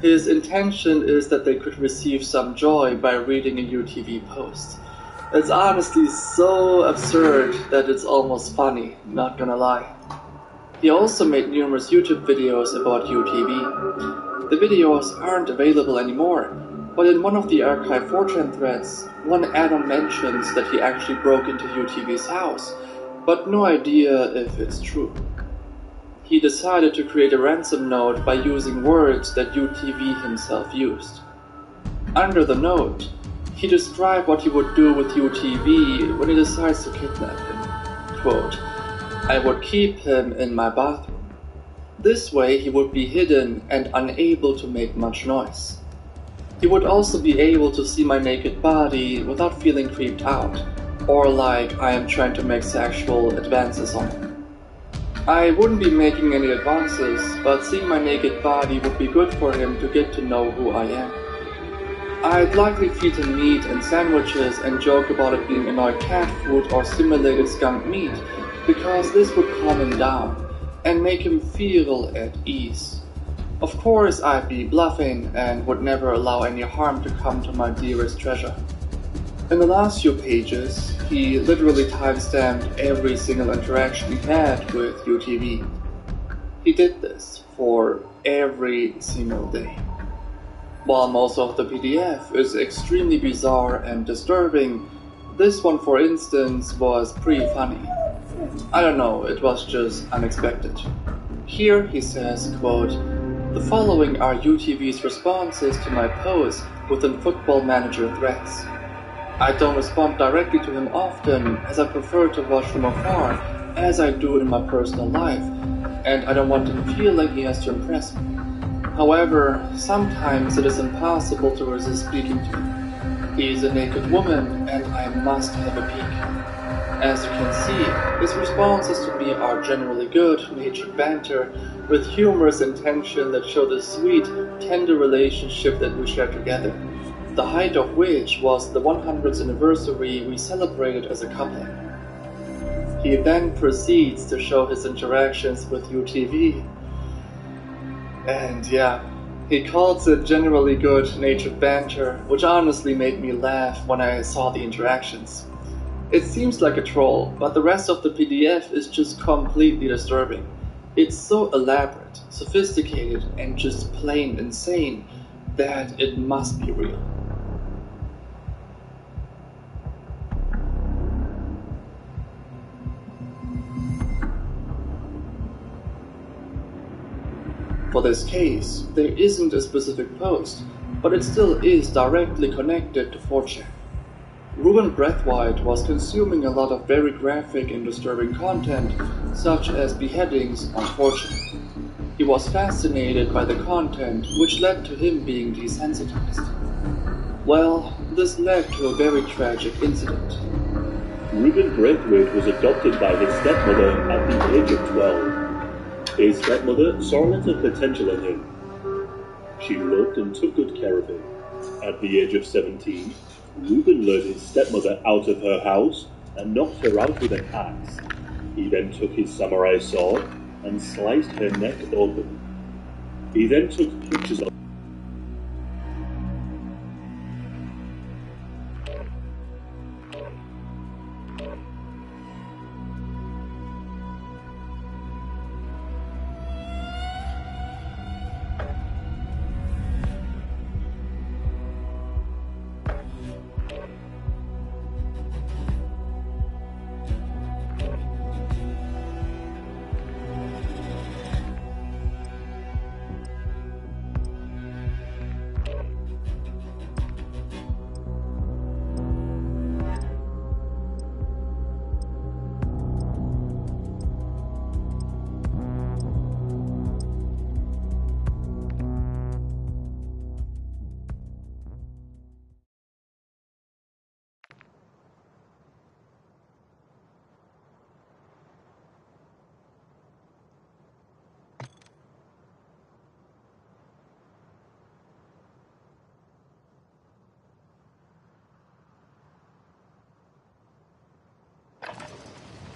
His intention is that they could receive some joy by reading a UTV post. It's honestly so absurd that it's almost funny, not gonna lie. He also made numerous YouTube videos about UTV. The videos aren't available anymore, but in one of the archive 4chan threads, one add-on mentions that he actually broke into UTV's house, but no idea if it's true. He decided to create a ransom note by using words that UTV himself used. Under the note, he described what he would do with UTV when he decides to kidnap him. Quote, "I would keep him in my bathroom. This way he would be hidden and unable to make much noise. He would also be able to see my naked body without feeling creeped out, or like I am trying to make sexual advances on him. I wouldn't be making any advances, but seeing my naked body would be good for him to get to know who I am. I'd likely feed him meat and sandwiches and joke about it being annoyed cat food or simulated skunk meat, because this would calm him down and make him feel at ease. Of course I'd be bluffing and would never allow any harm to come to my dearest treasure." In the last few pages, he literally timestamped every single interaction he had with UTV. He did this for every single day. While most of the PDF is extremely bizarre and disturbing, this one, for instance, was pretty funny. I don't know, it was just unexpected. Here he says, quote, "The following are UTV's responses to my posts within Football Manager threads. I don't respond directly to him often, as I prefer to watch from afar, as I do in my personal life, and I don't want him to feel like he has to impress me. However, sometimes it is impossible to resist speaking to him. He is a naked woman, and I must have a peek. As you can see, his responses to me are generally good-natured banter, with humorous intention that show the sweet, tender relationship that we share together, the height of which was the 100th anniversary we celebrated as a couple. He then proceeds to show his interactions with UTV. And yeah, he calls it generally good-natured banter, which honestly made me laugh when I saw the interactions. It seems like a troll, but the rest of the PDF is just completely disturbing. It's so elaborate, sophisticated, and just plain insane that it must be real. For this case, there isn't a specific post, but it still is directly connected to 4chan. Ruben Brathwaite was consuming a lot of very graphic and disturbing content, such as beheadings on 4chan. He was fascinated by the content, which led to him being desensitized. Well, this led to a very tragic incident. Ruben Brathwaite was adopted by his stepmother at the age of 12. His stepmother saw a lot of potential in him. She loved and took good care of him. At the age of 17, Ruben lured his stepmother out of her house and knocked her out with an axe. He then took his samurai sword and sliced her neck open. He then took pictures of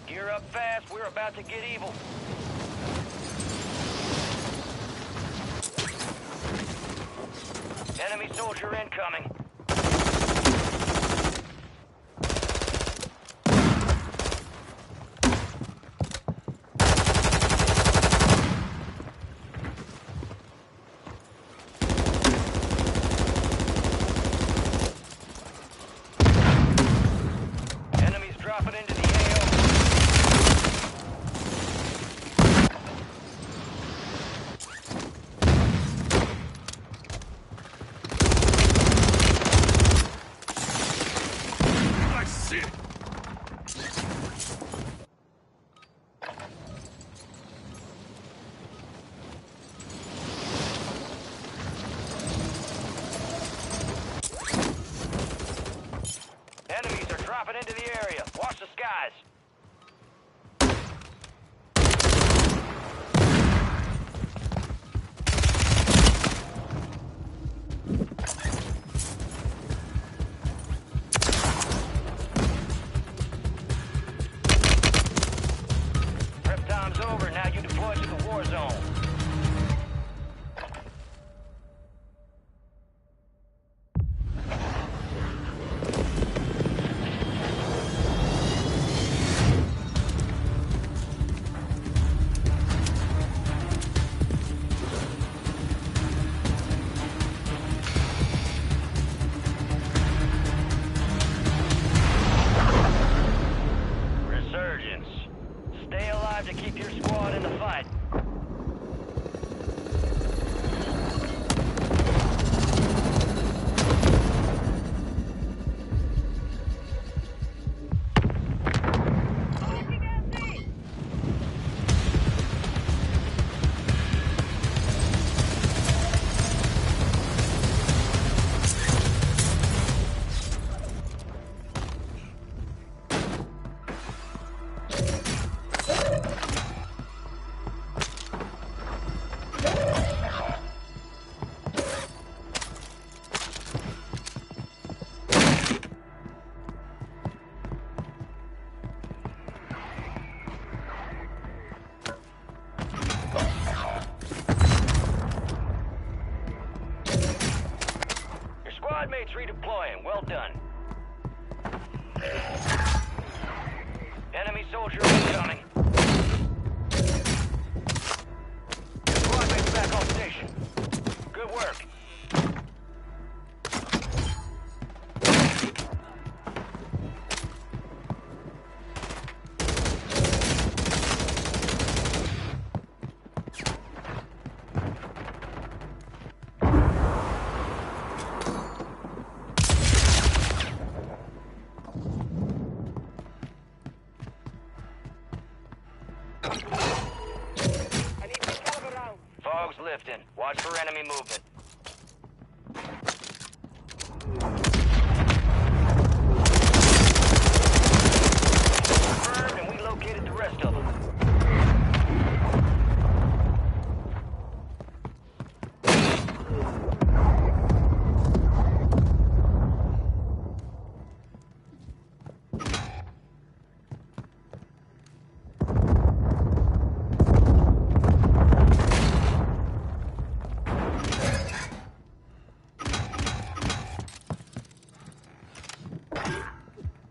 Gear up fast, we're about to get evil. Enemy soldier incoming. Enemies dropping into the AO. Enemies are dropping into the area. Watch the skies. Prep time's over. Now you deploy to the war zone. squad mates redeploying. Well done. Enemy soldier incoming. Squad mates back on station. Good work. Fog's lifting. Watch for enemy movement. Confirmed, and we located the rest of them.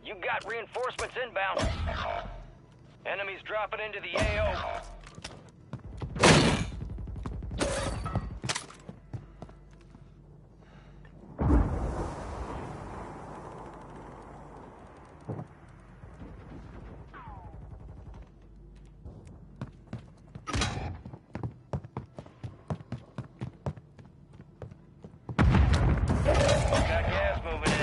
You got reinforcements inbound. Enemies dropping into the AO. Got gas moving in.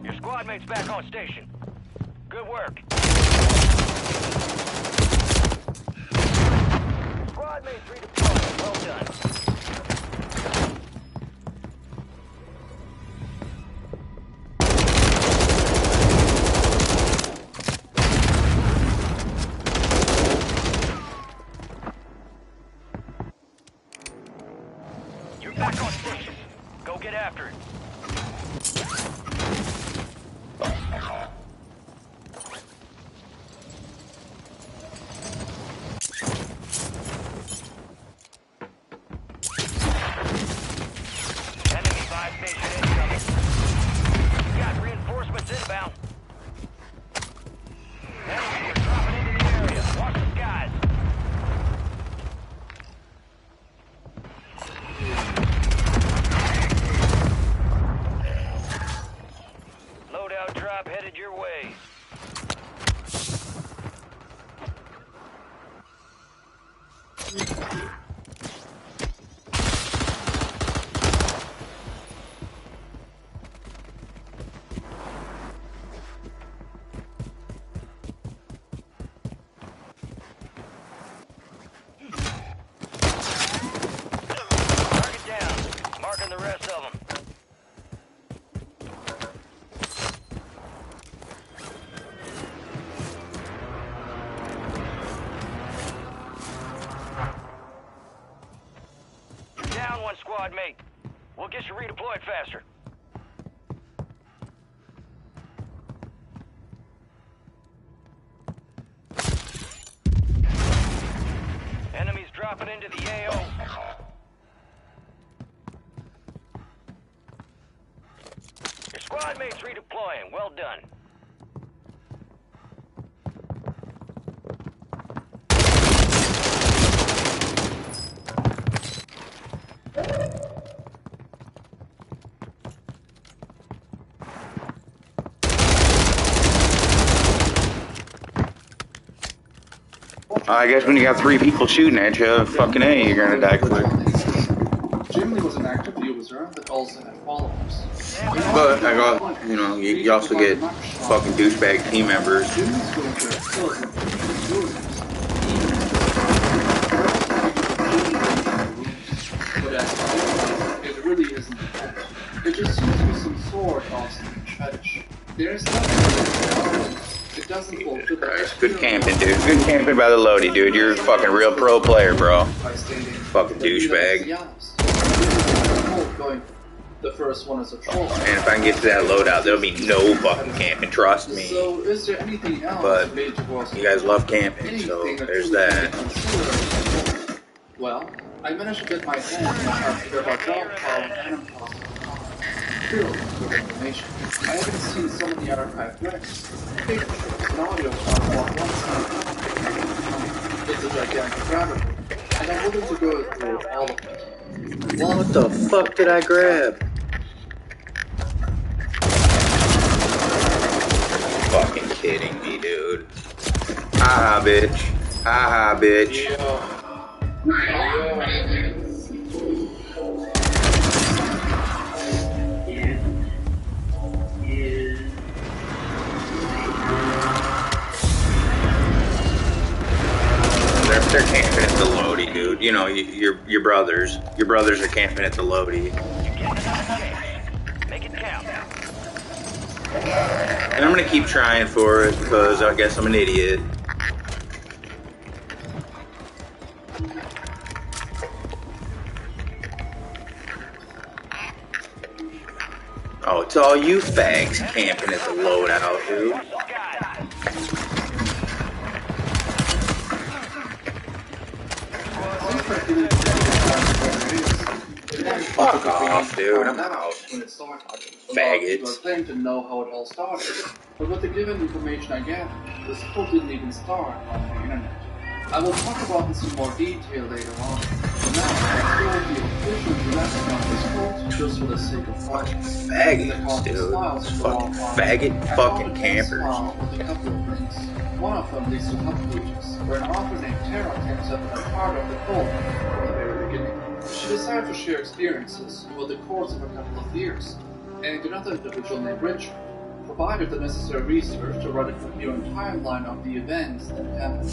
Your squad mates back on station. Good work. Squad mates redeployed. Well done. You're back on station. Go get after it. Enemy 5 station incoming. You got reinforcements inbound. Enemies are dropping into the area. Watch the skies. Loadout drop headed your way. Target down. Marking the rest of them. You're down one squad mate. We'll get you redeployed faster. Enemies dropping into the AO. Your squad mates redeploying. Well done. I guess when you got 3 people shooting at you, fucking A, you're gonna die quick. Jimmy was an active user that also had followers. But I got, you know, you also get fucking douchebag team members. Jimmy's filter still isn't but it really isn't. It just seems to be some sort of fetish. There's nothing. It doesn't fulfill Christ, good camping, dude. Good camping by the LOADY, dude. You're a fucking real pro player, bro. Fucking douchebag. Going The first one is a troll. And if I can get to that loadout, there'll be no fucking camping, trust me. So, is there anything else But related to Warzone? you guys love camping, so there's that. Well, I managed to get my hands on a copy of our job file on animals filled with information. I haven't seen some of the archived recs, pictures, and audio files on one side. It's a gigantic rabbit hole, and I'm willing to go through all of it. What the fuck did I grab? Fucking kidding me, dude. Haha, bitch. Haha, bitch. They're camping at the LOADY, dude. You know, your brothers. Your brothers are camping at the LOADY. Make it count. And I'm gonna keep trying for it because I guess I'm an idiot. Oh, it's all you fags camping at the loadout, dude. Fuck off, dude. I'm out. Faggots. I claim to know how it all started, but with the given information I gathered, this cult didn't even start on the internet. I will talk about this in more detail later on. For now, I'll show the official direction of this cult just for the sake of fun. Faggots, dude. Fucking faggot fucking campers. With a couple of links. One of them leads to hub pages, where an author named Tara claims to have been a part of the cult from the very beginning. She decided to share experiences over the course of a couple of years, and another individual named Richard provided the necessary research to write a coherent timeline of the events that happened.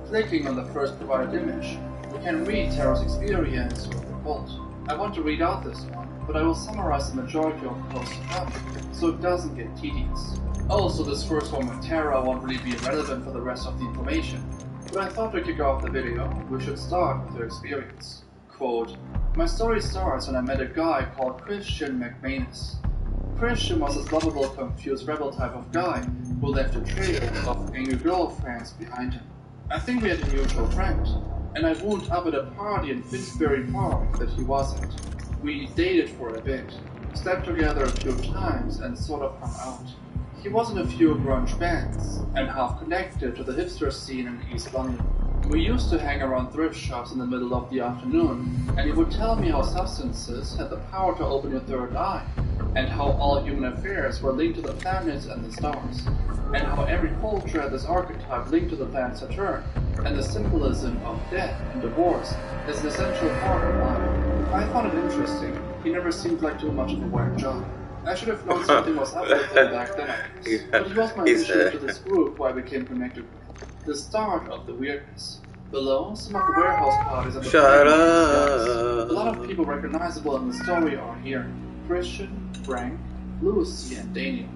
Clicking on the first provided image, we can read Tara's experience with the cult. I want to read out this one, but I will summarize the majority of the post to come, so it doesn't get tedious. Also, this first one with Tara won't really be relevant for the rest of the information, but I thought to kick off the video, we should start with her experience. Quote, "My story starts when I met a guy called Christian McManus. Christian was this lovable, confused rebel type of guy who left a trail of angry girlfriends behind him. I think we had a mutual friend, and I wound up at a party in Finsbury Park that he wasn't. We dated for a bit, slept together a few times, and sort of hung out. He was in a few grunge bands, and half connected to the hipster scene in East London. We used to hang around thrift shops in the middle of the afternoon, and he would tell me how substances had the power to open your third eye, and how all human affairs were linked to the planets and the stars, and how every culture had this archetype linked to the planet Saturn, and the symbolism of death and divorce is an essential part of life. I found it interesting. He never seemed like too much of a whack job. I should have known something was up with him back then, I guess. But he was my addition to this group who I became connected with. The start of the weirdness. Below, some of the warehouse parties at the Shut up. A lot of people recognizable in the story are here. Christian, Frank, Lucy, and Daniel.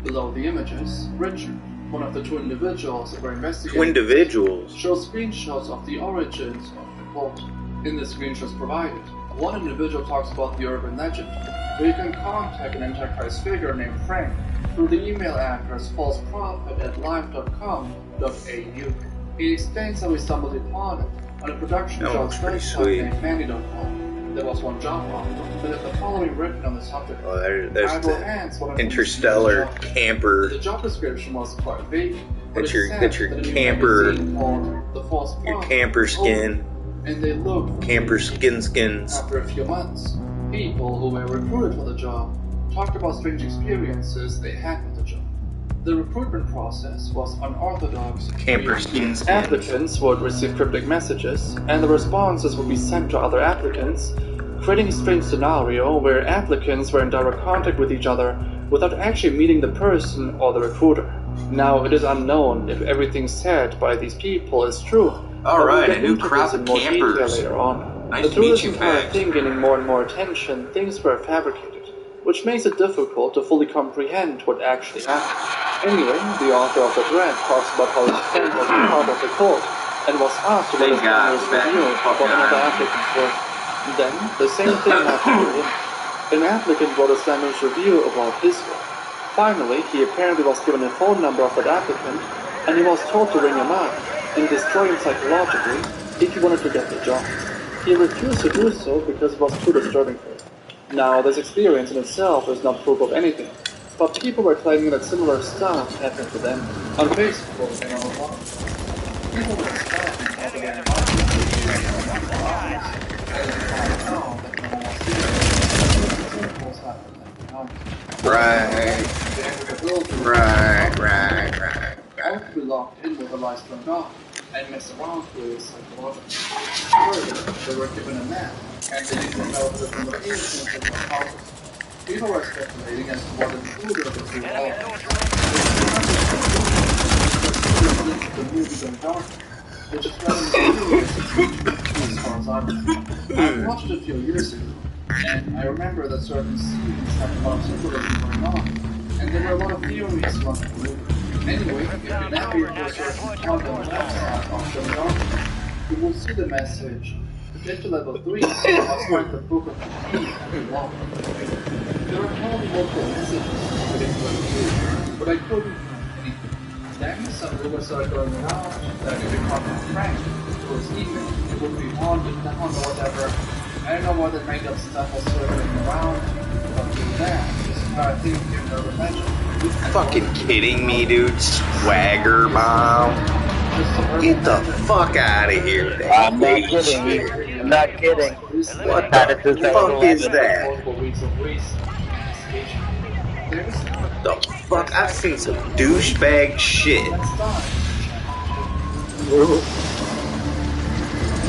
Below the images, Richard, one of the two individuals that were investigating, Two individuals. shows screenshots of the origins of the cult. In the screenshots provided, one individual talks about the urban legend, where you can contact an Antichrist figure named Frank through the email address falseprophet@live.com.au. He explains how he stumbled upon it on a production job's website named Fanny.com. There was one job offer that had the following written on the subject. Oh, there's the interstellar camper. The job description was quite vague. That's your camper. The False Your Prophet camper skin. and they looked Camper skins. after a few months. People who were recruited for the job talked about strange experiences they had with the job. The recruitment process was unorthodox. Camper skins. Applicants would receive cryptic messages, and the responses would be sent to other applicants, creating a strange scenario where applicants were in direct contact with each other without actually meeting the person or the recruiter. Now, it is unknown if everything said by these people is true. Alright, a new crop of more campers. detail later on. Nice to through meet this you, entire Fags. thing gaining more and more attention, things were fabricated, which makes it difficult to fully comprehend what actually happened. Anyway, the author of the thread talks about how his friend was part of the cult, and was asked to let his partner's review of what another applicant's work. Then, the same thing happened to him. An applicant wrote a slanderous review about his work. Finally, he apparently was given a phone number of that applicant, and he was told to ring him up and destroy him psychologically if he wanted to get the job. He refused to do so because it was too disturbing for him. Now, this experience in itself is not proof of anything, but people were claiming that similar stuff happened to them on Facebook and online. People were starting to their Right. I could be locked in with the lights turned off and mess around with psychological. Further, they were given a map, and they didn't know the locations of the houses. People were speculating as to what included the two houses. The movies in dark, which is rather mysterious as far as I know. I watched it a few years ago, and I remember that certain scenes had a lot of symbolism going on, and there were a lot of theories around the movie. Anyway, if you navigate to a certain part on the website of the document, you will see the message. To get to level 3, you must find the book of the key and the lock. There are probably multiple messages within level 2, but I couldn't find anything. Then some rumors started going around that if you contact Frank towards evening, it would be haunted down or whatever. I don't know what the made up stuff was circling around, but through that, this entire thing became another legend. You fucking kidding me, dude? Swagger bomb. Get the fuck out of here. I'm not kidding. I'm not kidding. What the fuck is that? What the fuck? I've seen some douchebag shit.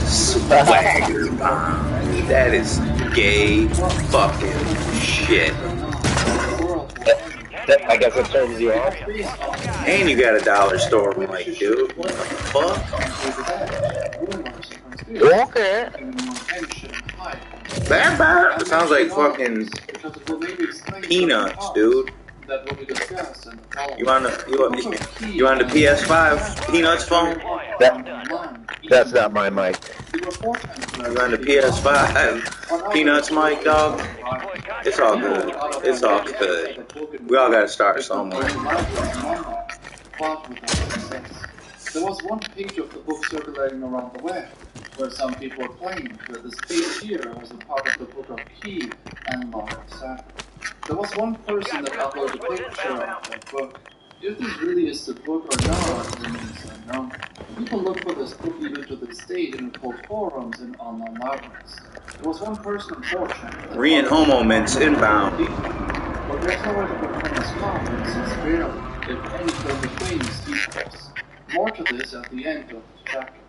Swagger bomb. That is gay fucking shit. I guess it turns you off. And you got a dollar store, like, dude. What the fuck? Okay. That sounds like fucking peanuts, dude. You on the PS5 Peanuts phone? That's not my mic. You on the PS5 Peanuts mic, dog? It's all good. It's all good. We all gotta start somewhere. There was one page of the book circulating around the web, where some people claimed that this page here was a part of the book of Key and Lock, etc. There was one person that uploaded a picture of that book. If this really is the book or not remains unknown. People look for this book even to this day in occult forums and online libraries. There was one person, unfortunately, Re and Homo mints inbound. but there's no way to confirm this comment since barely, if anything, between these details. More to this at the end of the chapter.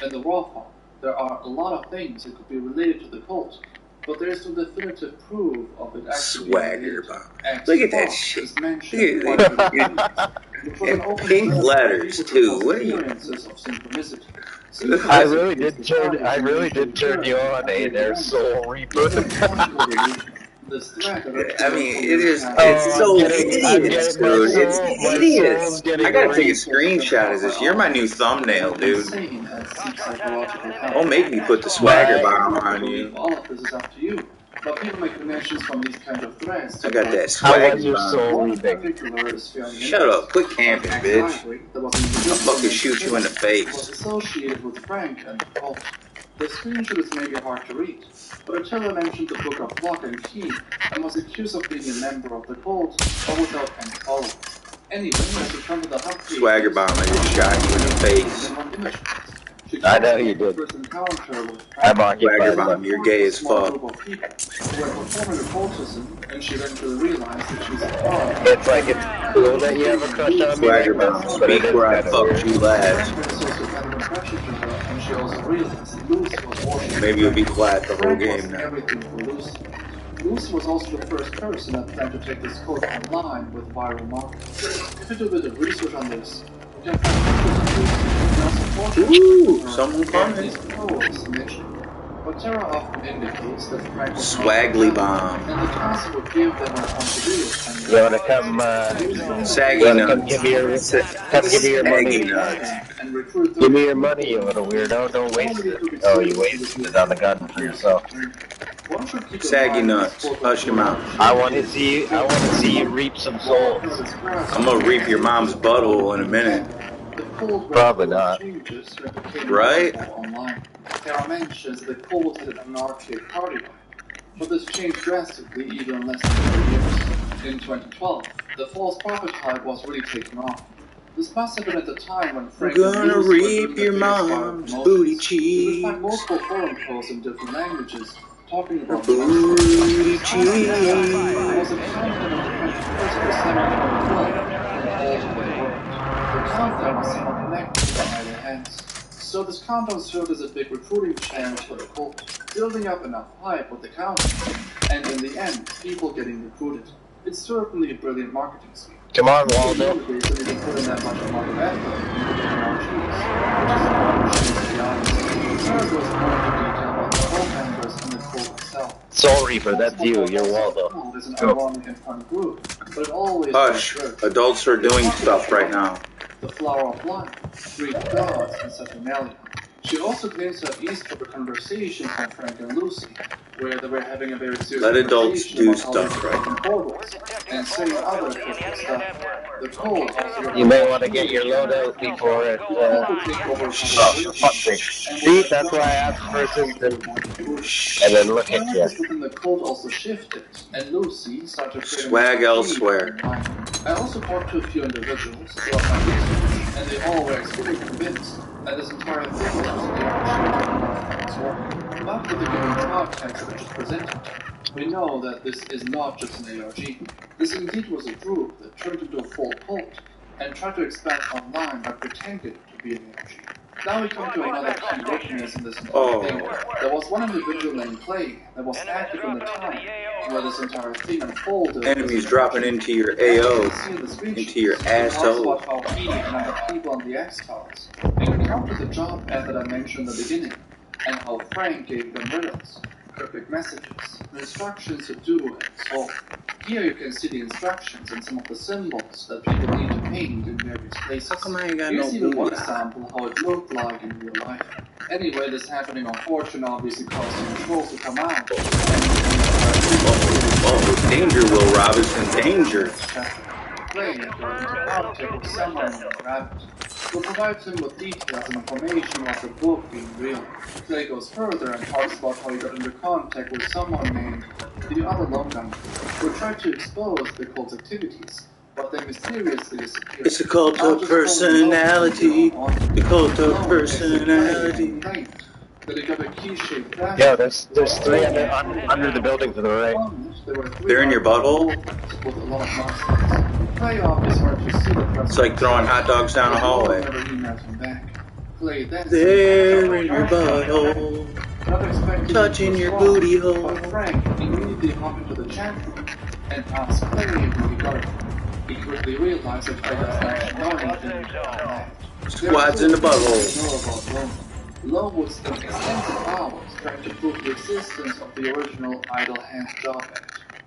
In the raw file, there are a lot of things that could be related to the cult, but there is no definitive proof of it actually Swagger bomb. Look at that shit. Look at that. And pink letters too. What are you? I really did turn you on, their soul reboot. I mean, it's so idiots, dude. It's idiots. I gotta take a screenshot of this. You're my new thumbnail, dude. Don't make me put the swagger bomb on you. All of this is up to you. But people make connections from these kinds of threads. I got that swagger bomb. Shut up. Quit camping, bitch. I'll fucking shoot you in the face. Was associated with Frank and the cult. The screenshot is maybe hard to read, but until I mentioned the book of Lock and Key, I was accused of being a member of the cult, but without any followers. Anyway, as you come to the hub page, Swagger bomb, I just shot you in the face. I know you did. I'm occupied. Swagger bomb, you're gay as fuck. It's like it's cool that you have a crush on me. Swagger bomb, speak where I fucked you last. Maybe you'll be quiet the whole game now. Lucy was also the first person that planned to take this code online with viral marketing. If you do a bit of research on this, you can find pictures of Ooh, someone coming. But Tara often indicates that Frank was Swaggly bomb. and the council would give them an opportunity. You wanna come, Saggy nuts. come give me your money. Give me your money, you little weirdo. Don't waste it. Oh, you wasted it on the gun for yourself. One should keep in Saggy mind nuts. that Hush your mouth. I want to see you reap some souls. I'm gonna reap your mom's butthole in a minute. The cold Probably not. changes when it became Right? available online. There are mentions that the cold had an arcade party vibe, but this changed drastically even in less than 2 years. In 2012, the false prophet hype was really taking off. This must have been at the time when Frank I'm gonna and Bruce reap were your doing the biggest mom's viral booty promotions. You would find cheeks. multiple forum posts in different languages talking about Booty cheeks. It was a countdown of the 21st December 2012 all over the world. The countdown was somehow connected to either hands. So this countdown served as a big recruiting channel for the cult, building up enough hype with the countdown, and in the end, people getting recruited. It's certainly a brilliant marketing scheme. Come on, Waldo. Nowadays, they didn't put in that much of market effort into the NRGs, which is not machines to be honest. Sarah goes more into detail about the cult members and the cult itself. Soul Reaper, that's you. You're Waldo. It's an ironic and fun group, but it always Hush. Adults are doing stuff right now. The flower of life, Greek gods, and Saturnalia. She also claims to have eavesdropped conversations with Frank and Lucy, where they were having a very serious Let adults conversation do about how they stuff were right. breaking portals and saying other critical stuff. The code also You may want to get your load out before it. See, that's why I asked for assistance. And then look at you. Within the code also shifted, and Lucy started creating Swag elsewhere. I also talked to a few individuals throughout my research, and they all were extremely convinced that this entire thing was just a as well. But with the given context which is presented, we know that this is not just an ARG. This indeed was a group that turned into a full cult and tried to expand online by pretending to be an ARG. Now we come to another key witness in this entire thing. There was one individual named Clay that was active in the time where this entire thing unfolded. Enemies dropping into your AO, into your asshole. About how he and other people on the X-Files encountered the job ad that I mentioned in the beginning, and how Frank gave them riddles, cryptic messages, instructions to do and solve. Here you can see the instructions and some of the symbols that people need to paint in various places. How come I ain't got no Here's even one Buddha? example how it looked like in real life. Anyway, this happening on 4chan obviously caused some trolls to come out. Oh, danger, Will Robinson, danger. Playing during the contact with someone on the rabbit. We'll provide him with details and information about the book being real. Clay goes further and talks about how he got into contact with someone named the other Lone Gunner, who tried to expose the cult's activities, but they mysteriously disappeared. It's a cult of personality. The cult of personality. That it got a key-shaped flash. Yeah, there's three under the building to the right. They're in your butthole? With a lot of nonsense. Clay obviously hard to see the It's like throwing hot dogs down a hallway. They're in your butthole, touching your booty hole. But Frank immediately hopped into the chat room and asked Clay where he got it from. He quickly realized that Clay doesn't actually know anything about that. Squads in the butthole. Love would spend extensive hours trying to prove the existence of the original Idle Hands job ad.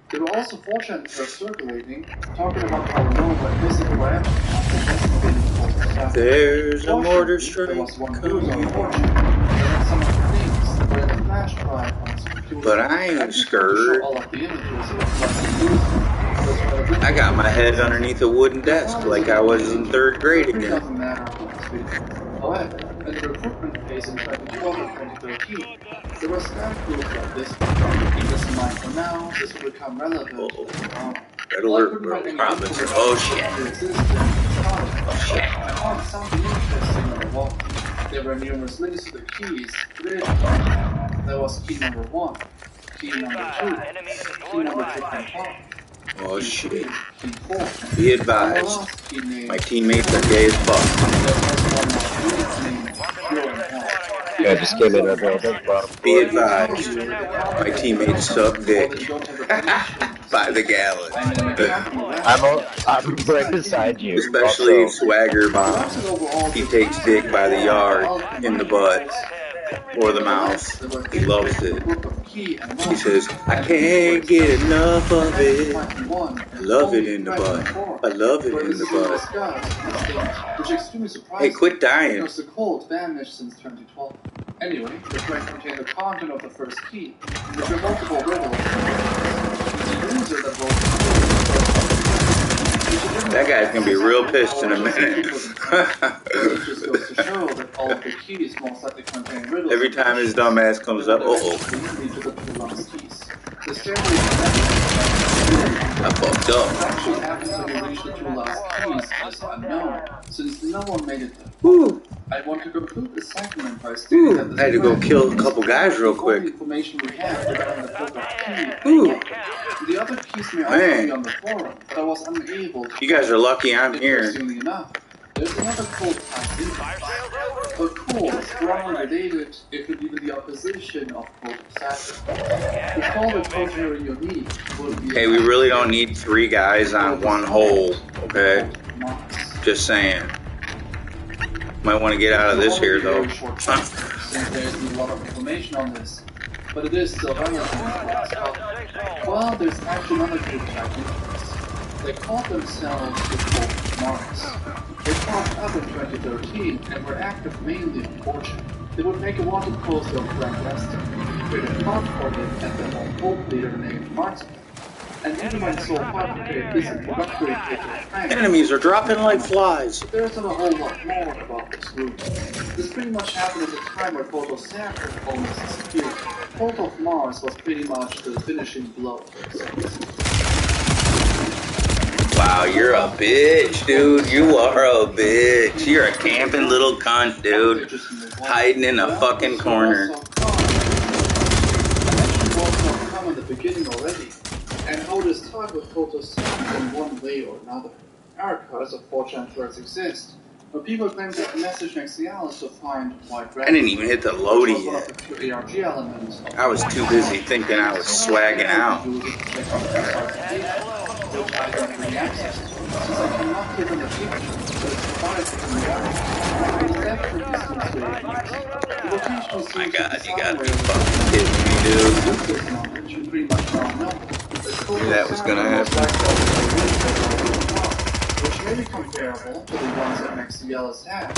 They were also fortunate for circulating, talking about how Love went missing forever after investigating the staff. There's a mortar strike There was one news coming. on Fortune that had some of the things that were in the flash drive on his computer. But I ain't I just scared. show all of the images of the I got my head underneath a wooden desk like I was in 3rd grade It again. doesn't matter who is speaking. However, in the recruitment phase in 2012 and 2013, there were staff groups like this. Keep this in mind for now, this will become relevant later on. Red alert, bro. Province. Oh shit. Oh shit. I found something interesting on the wall. There were numerous links to the keys. There was key number 1, key number 2, key number 2.5. Oh shit. Key 4. Be advised, my teammates are gay as fuck. Yeah, just came in our building. Be advised, my teammates suck dick. By the gallon. I'm right beside you. Especially Also. Swagger Bomb. He takes dick by the yard, in the butt, or the mouth. He loves it. She says, I can't get enough of it. I love it in the butt. I love it in the butt. Hey, quit dying. The cold vanished since 2012. Anyway, the thread contained the content of the first key, which were multiple riddles. The user that wrote That guy's gonna be real pissed in a minute. it just goes to show that all of the keys most likely contain riddles. Every time his dumb ass comes up, uh-oh. I fucked up. What actually happens when you reach the two last keys is unknown, since no one made it there. Woo. I want to conclude this segment by stating that I had to go kill a couple guys real the quick. information we have regarding the fourth key. The other keys may also be on the forum, but I was unable to. You guys are lucky I'm here. Interestingly enough, there's another code type in there. A code strongly related, if not even the opposition of code assassin. To call the code very unique would be. Hey, we really don't need 3 guys on one hole, okay? Just saying. Might want to get out of this here, though. Since there's a lot of information on this, but it is still relevant. Well, there's actually another group type. They call themselves the Cult Mars. They popped up in 2013 and were active mainly in Fortune. They would make a wanted poster of Frank Lester, create a plot for him and then a cult leader named Martin. And even went so far to create this introductory page of Frank. Enemies are dropping like flies. There's not a whole lot more about this group. This pretty much happened at the time where Photo Saturn almost disappeared. Cult of Mars was pretty much the finishing blow. Wow, you're a bitch, dude. You are a bitch. You're a camping little cunt, dude. Hiding in a fucking corner. Come in the beginning already, and how this talk with Photo Saturn in one way or another. Archives of 4chan threads exist. But people claim that the message Nexialis to find white red. I didn't even hit the loady yet. ARG elements I was too busy thinking I was swagging out. which I don't really access to, since I cannot give them a picture, so it's provided from reality. Instead, for this consideration, the location seems My God, to be you gotta be somewhere fucking kidding me, dude. with this knowledge, you pretty much don't know. That was gonna happen. Which may be comparable to the ones that Nexialis had.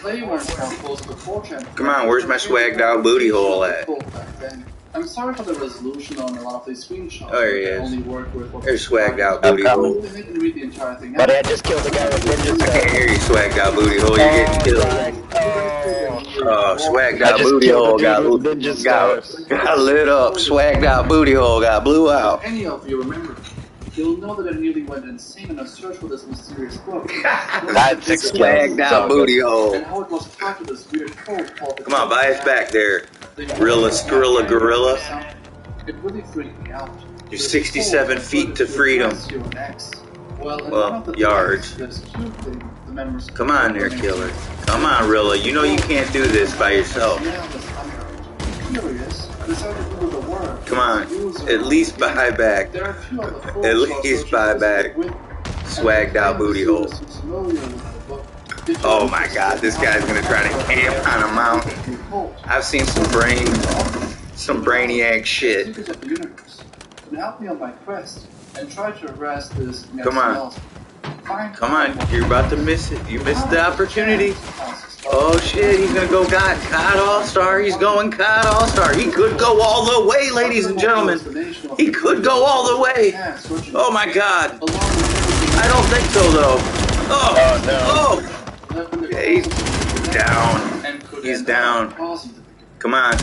Play weren't composed to 4chan. Come on, where's my swagged out booty hole at? I'm sorry for the resolution on a lot of these screenshots. Oh, there he is. Only work with what There's swagged out booty hole. I didn't read the entire thing. But I just killed the guy with ninja I can't hear you, swagged out booty hole. You're getting killed. Oh, swagged out booty hole got lit up. Swagged out booty hole got blew out. If any of you remember, you'll know that I nearly went insane in a search for this mysterious book. That's Swagged out booty hole. And how it was part of this weird code called the Come on, buy us back there. Gorilla, Skrilla, Gorilla. It really freaked me out. You're 67 feet to freedom. Well, yards. Come on there, killer. Come on, Rilla. You know you can't do this by yourself. Come on. At least buy back. At least buy back. Swagged out booty hole. Oh my God, this guy's gonna try to camp on a mountain. I've seen some brainiac shit. Help me on my quest and try to arrest this. Come on. Come on, you're about to miss it. You missed the opportunity. Oh shit, he's gonna go COD All-Star. He's going COD All-Star. He could go all the way, ladies and gentlemen. He could go all the way. Oh my God. I don't think so though. Oh, oh. He's down. He's down. Come on.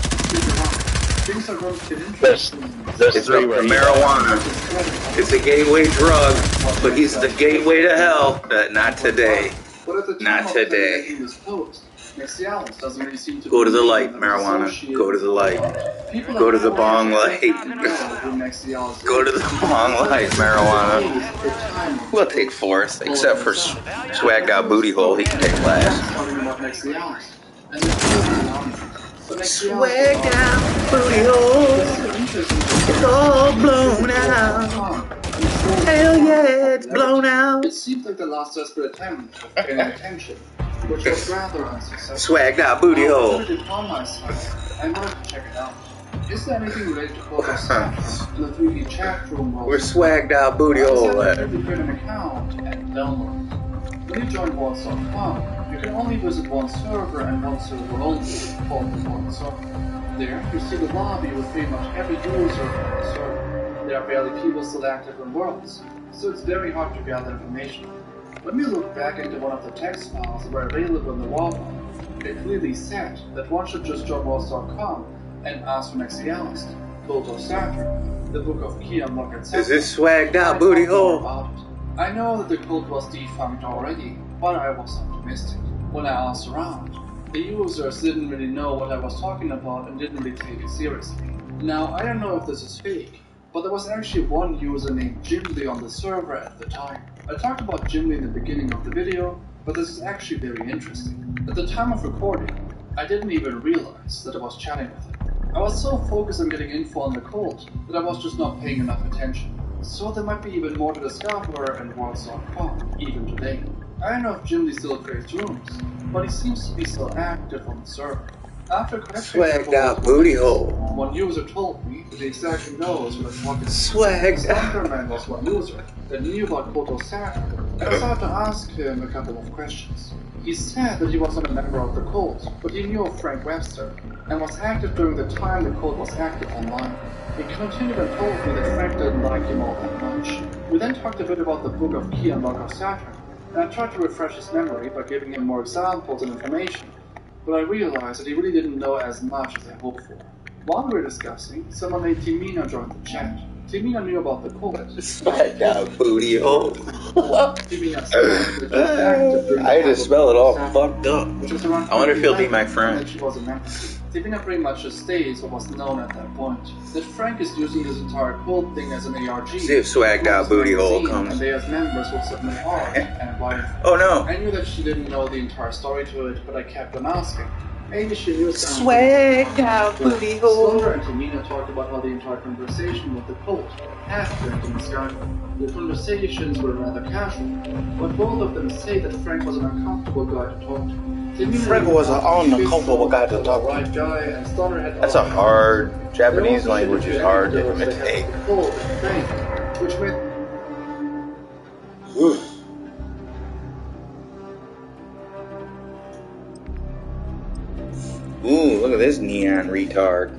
There's It's the marijuana. It's a gateway drug, but he's the gateway to hell. Not today. Not today. Go to the light, marijuana. Go to the light. Go to the bong light. Go to the bong light, marijuana. We'll take fourth, except for swagged out booty hole. He can take last. Swagged out booty hole. It's all blown out. Hell yeah, it's blown out. It seemed like the last desperate attempt of getting attention, which was rather unsuccessful. Swagged out booty hole. I wanted to check it out. Is there anything related to Photos in the 3D chat room? We're swagged out booty hole at. Create an account and download. When you join WARZONE, You can only visit one server and one server only, called the one server. There, you see the lobby with pretty much every user on the server. There are barely people still active in worlds, so it's very hard to gather information. When we look back into one of the text files that were available in the WARZONE, it clearly said that one should just join WARZONE.com and ask for next analyst, Cult of Saturn, the Book of Key Unlock, etc. Is this swagged out booty hole? I know that the cult was defunct already, but I was optimistic. When I asked around, the users didn't really know what I was talking about and didn't really take it seriously. Now, I don't know if this is fake, but there was actually one user named Jimly on the server at the time. I talked about Jimly in the beginning of the video, but this is actually very interesting. At the time of recording, I didn't even realize that I was chatting with him. I was so focused on getting info on the cult that I was just not paying enough attention. So there might be even more to discover in WARZONE.com, even today. I don't know if Jimly still creates rooms, but he seems to be still active on the server. After swagged out booty hole. One user told me that he exactly knows what I'm talking about. Swagged out. Slenderman was one user that knew about Cult of Saturn. I started to ask him a couple of questions. He said that he wasn't a member of the cult, but he knew of Frank Webster, and was active during the time the cult was active online. He continued and told me that Frank didn't like him all that much. We then talked a bit about the Book of Key Unlock of Saturn, and I tried to refresh his memory by giving him more examples and information, but I realized that he really didn't know as much as I hoped for. While we were discussing, someone named Timina joined the chat. Timina knew about the cult. Swagged out booty hole. Timina said that I just smell it all fucked up. which was around I wonder if he'll be my friend. She was a member. Timina pretty much just states what was known at that point. That Frank is using this entire cult thing as an ARG. See if swagged out booty hole comes. And they as members would submit art and writing. Oh no. I knew that she didn't know the entire story to it, but I kept on asking. Maybe she knew something. Swagged out booty hole. Slaughter and Tamina talked about how the entire conversation with the cult happened in Skype. The conversations were rather casual, but both of them say that Frank was an uncomfortable guy to talk to. Tamina Frank was an uncomfortable guy to talk to. Right guy, and Slaughter had That's a hard Japanese language is hard to imitate. Which made Ooh, look at this neon retard.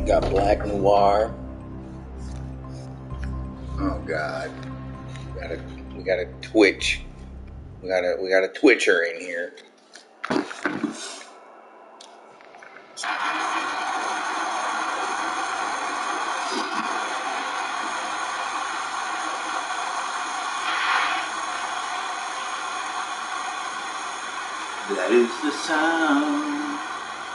Got black noir. Oh god. We got a twitch. We got a twitcher in here. That is the sound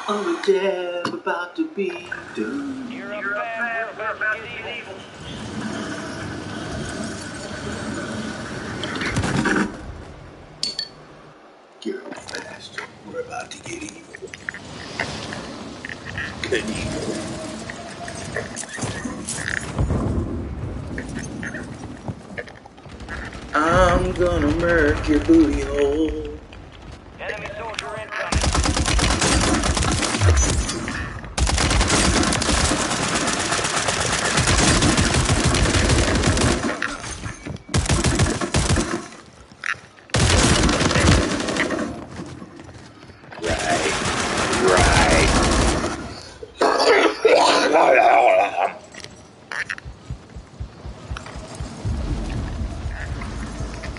of a dab about to be done. You're a fan, we're about to get evil. Get up fast. We're about to get evil. Good evil. I'm gonna murk your booty hole. Enemy soldier incoming.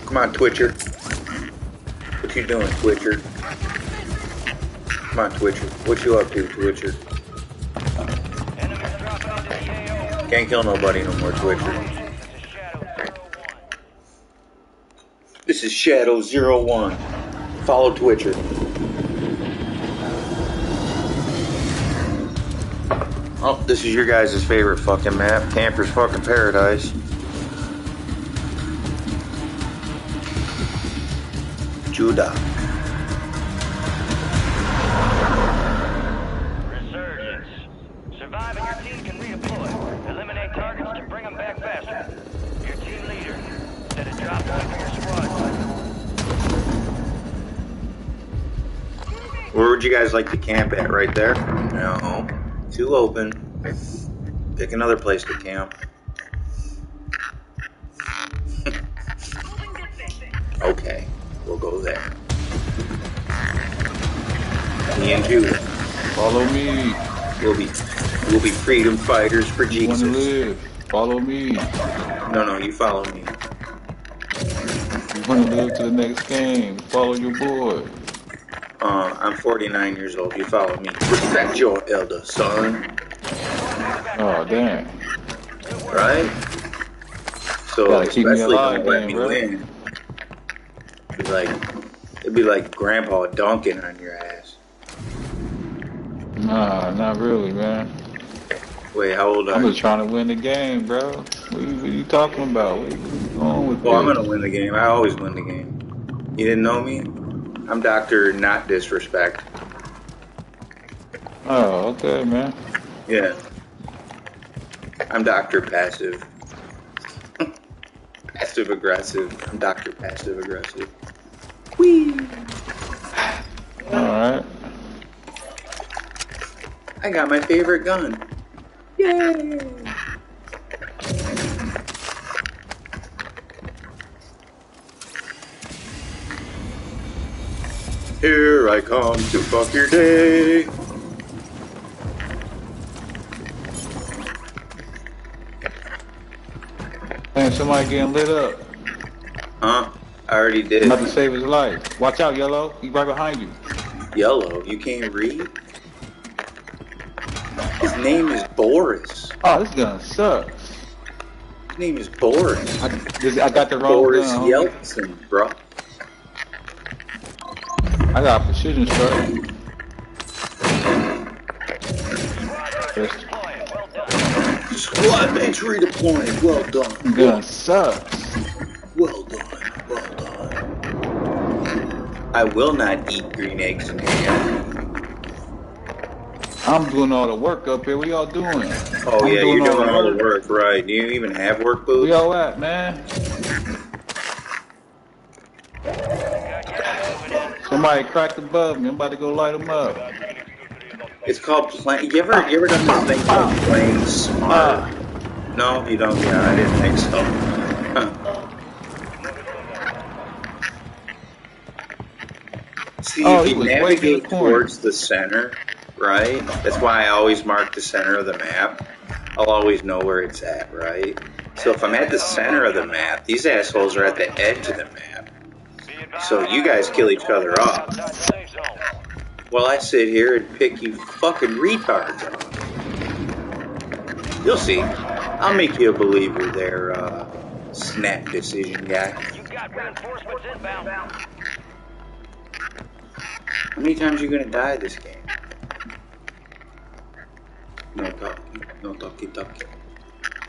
Come on, Twitcher. What you doing, Twitcher? Come on, Twitcher. What you up to, Twitcher? Enemies dropping into the AO. Can't kill nobody no more, Twitcher. This is Shadow 01. Follow Twitcher. Oh, this is your guys' favorite fucking map, Camper's fucking Paradise. Judah. Resurgence. Survive and your team can redeploy. Eliminate targets to bring them back faster. Your team leader. Set a drop point for your squad. Where would you guys like to camp at? Right there? No. Too open. Pick another place to camp. Okay, we'll go there. Me and you. Follow me. We'll be freedom fighters for You wanna Jesus. live? Follow me. No, you follow me. You wanna live to the next game? Follow your boy. I'm 49 years old. You follow me. Respect your elder, son. Oh damn. Right? So Gotta keep me especially alive, don't let then, me bro. win. It'd be like Grandpa dunking on your ass. Nah, not really, man. Wait, how old are I'm you? just trying to win the game, bro. What you talking about? What you going with Well, I'm this? gonna win the game. I always win the game. You didn't know me? I'm Dr. Not Disrespect. Oh, okay, man. Yeah. I'm Dr. Passive. Passive aggressive. I'm Dr. Passive aggressive. Whee! Alright. I got my favorite gun. Yay! Here I come to fuck your day. Man, somebody getting lit up. Huh? I already did. I'm about to save his life. Watch out, Yellow. He's right behind you. Yellow? You can't read? His name is Boris. Oh, this gun sucks. His name is Boris. I got the wrong Boris gun, homie. Yeltsin, bro. I got a precision strike. Squad mates redeploying. Well done. Gun sucks. Well done. I will not eat green eggs and ham. I'm doing all the work up here. What y'all doing? Oh, yeah, you're doing all the work, right. Do you even have work boots? Where y'all at, man? Somebody cracked above me. I'm about to go light them up. It's called playing. You ever done this thing called playing smart? No, you don't. Yeah, I didn't think so. See, if you navigate towards the center, right? That's why I always mark the center of the map. I'll always know where it's at, right? So if I'm at the center of the map, these assholes are at the edge of the map. So you guys kill each other off. While I sit here and pick you fucking retards off. You'll see. I'll make you a believer there, snap decision guy. You got reinforcements inbound. How many times are you gonna die this game? No talking. No talkie talkie.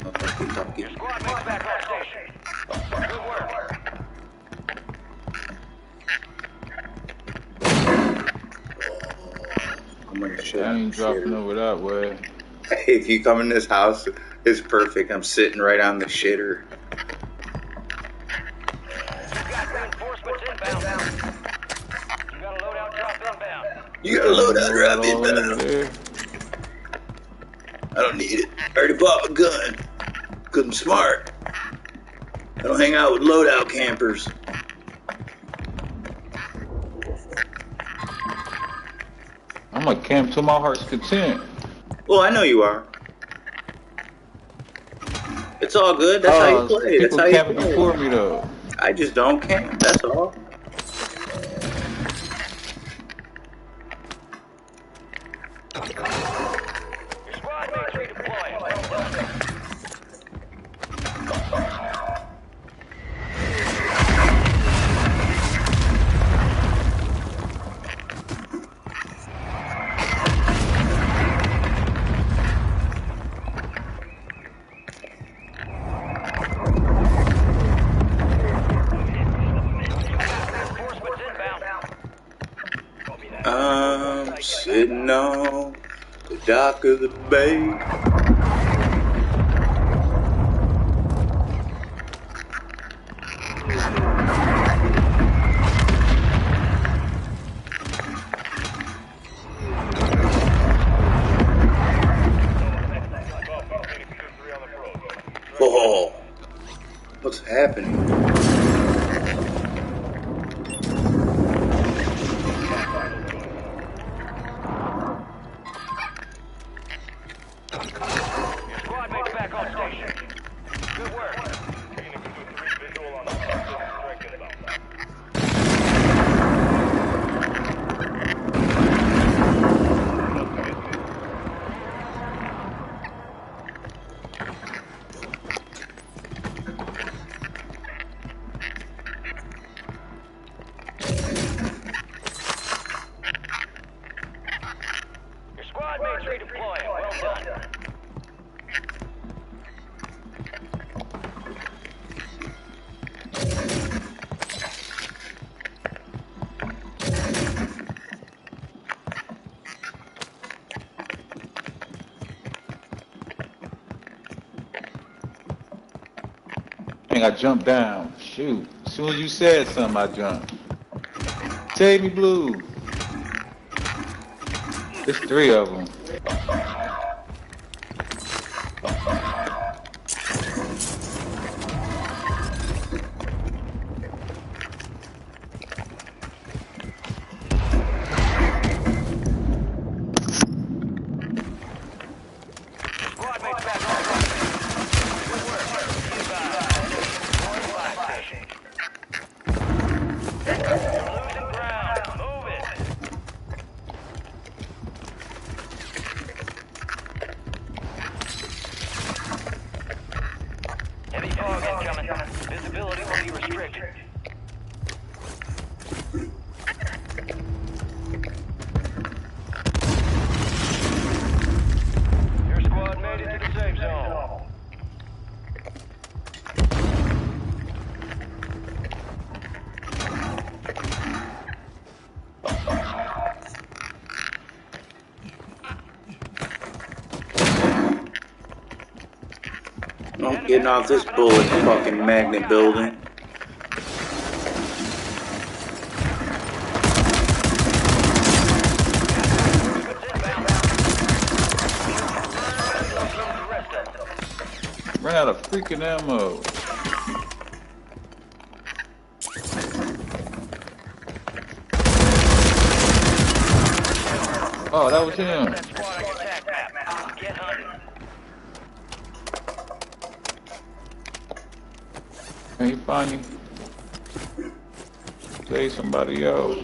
No talkie talkie. Your squad mates back on station. Good work. I'm gonna shit. I ain't dropping over that way. If you come in this house, it's perfect. I'm sitting right on the shitter. You got reinforcements inbound. You got a loadout drop inbound. You got a loadout drop inbound. I don't need it. I already bought a gun. Cause I'm smart. I don't hang out with loadout campers. I'm gonna camp to my heart's content. Well, I know you are. It's all good. That's how you play. That's how you camping before me though. I just don't camp. That's all. Your squad mates redeploying. Well done. I'm sitting on the dock of the bay. Oh, what's happening? Dang, I jumped down. Shoot. As soon as you said something, I jumped. Save me, Blue. There's 3 of them. Visibility will be restricted. Your squad made it to the safe zone. I'm getting off this bullet fucking magnet building. Ran out of freaking ammo. Oh, that was him. Can you find me? Say somebody else.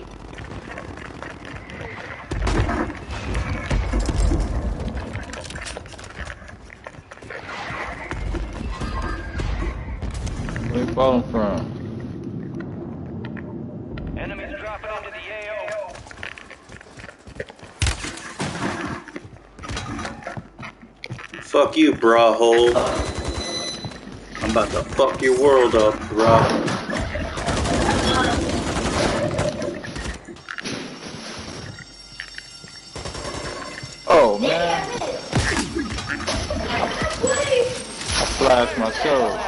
Where you falling from? Enemies dropping into the AO. Fuck you, bra hole. I'm about to fuck your world up, bro. Oh man, I flashed myself.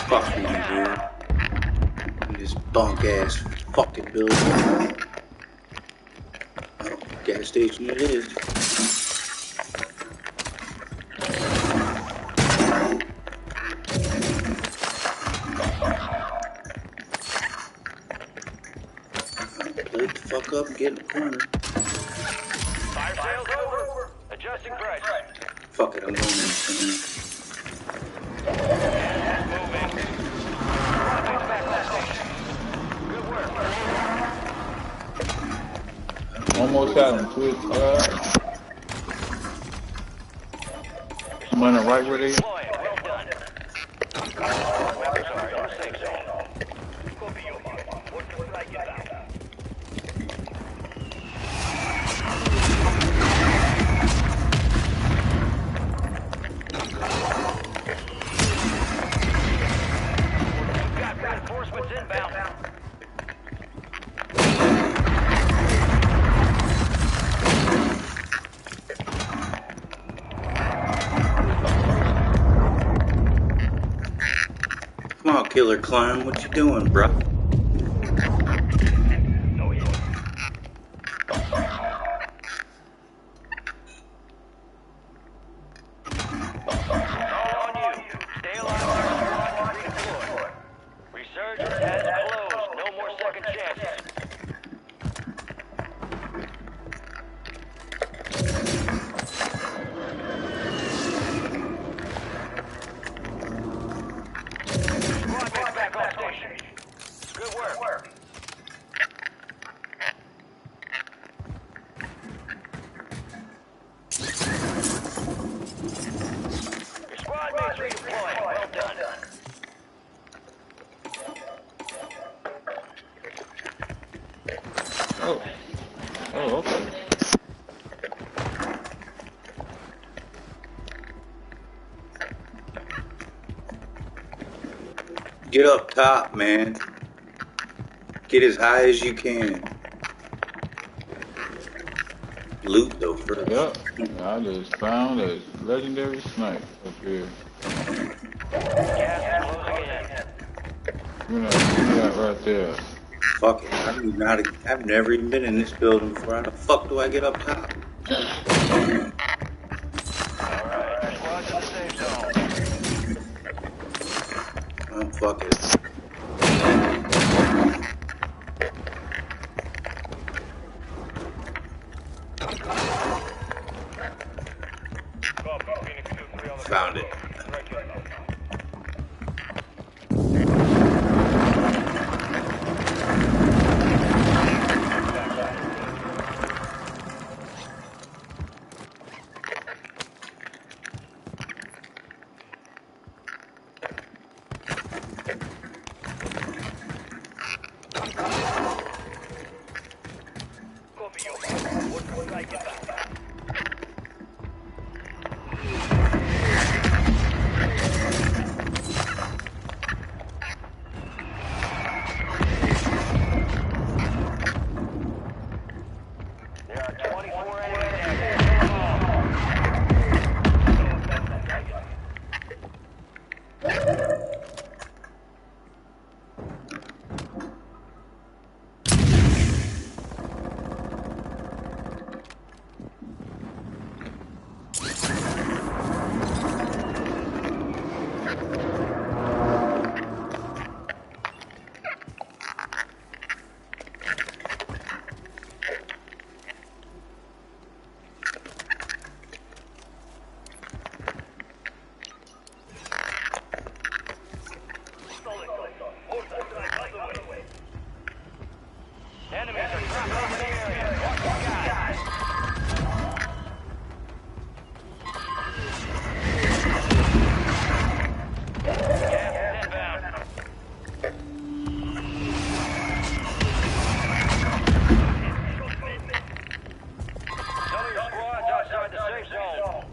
Fuck you, dude. This bunk ass fucking building. Oh, gas station it is. Wake the fuck up and get in the corner. Fire sales over. Adjusting price. Fuck it, I'm going in. Almost got him. I'm running right where they are. Reinforcements inbound. Come on, Killer Clown, what you doing, bro? redeploying. Well done. Oh. Oh, okay. Get up top, man. Get as high as you can. Loot though first. Yep. I just found a legendary snipe up here. Gas is closing in. You know, see that right there. Fuck it. I've never even been in this building before. How the fuck do I get up top? Alright, your squad's in the safe zone. Oh, fuck it. Found it. Enemies are dropping into the area. Watch your guys. Gas is inbound. Some of your squad's outside the safe zone.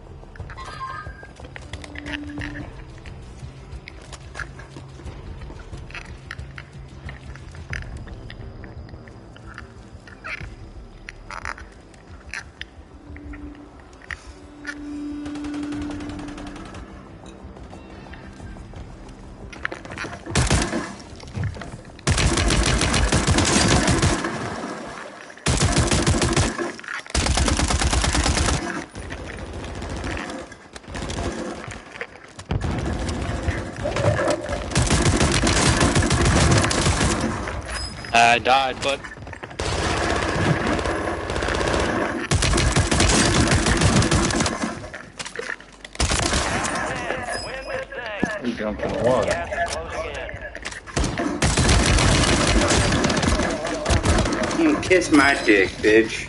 I died, but He jumped in the water. Gas is closing in. Kiss my dick, bitch.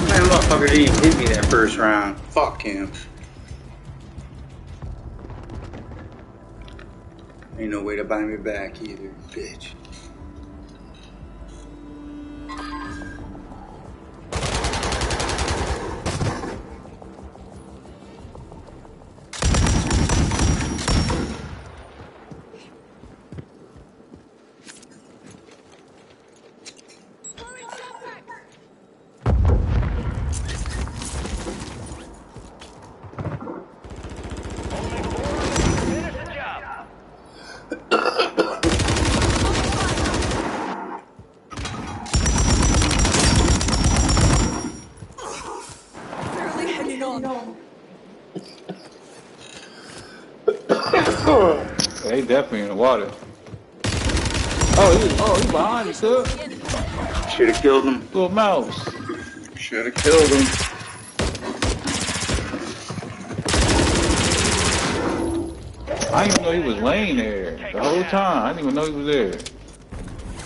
Man, motherfucker didn't even hit me that first round. Fuck him. Ain't no way to buy me back either, bitch. Finish the job. They definitely in the water. Oh, he behind you, sir. Should have killed him. Little mouse. Should have killed him. I didn't even know he was laying there the whole time. I didn't even know he was there.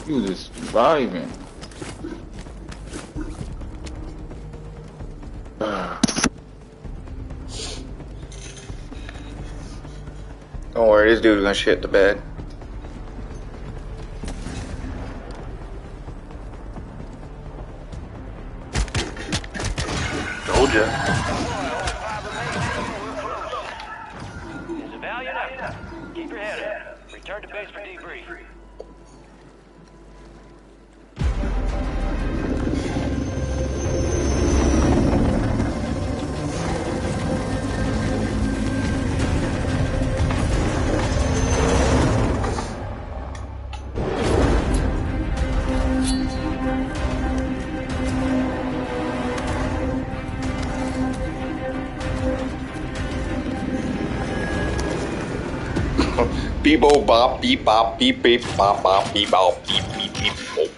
He was just surviving. Don't worry, this dude's gonna shit the bed. Told ya. It's a valiant effort. Keep your head up. Return to base for debrief. Beep bop bop beep bop beep beep bop bop beep bop beep beep beep. Oh.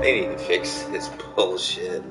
They need to fix this bullshit.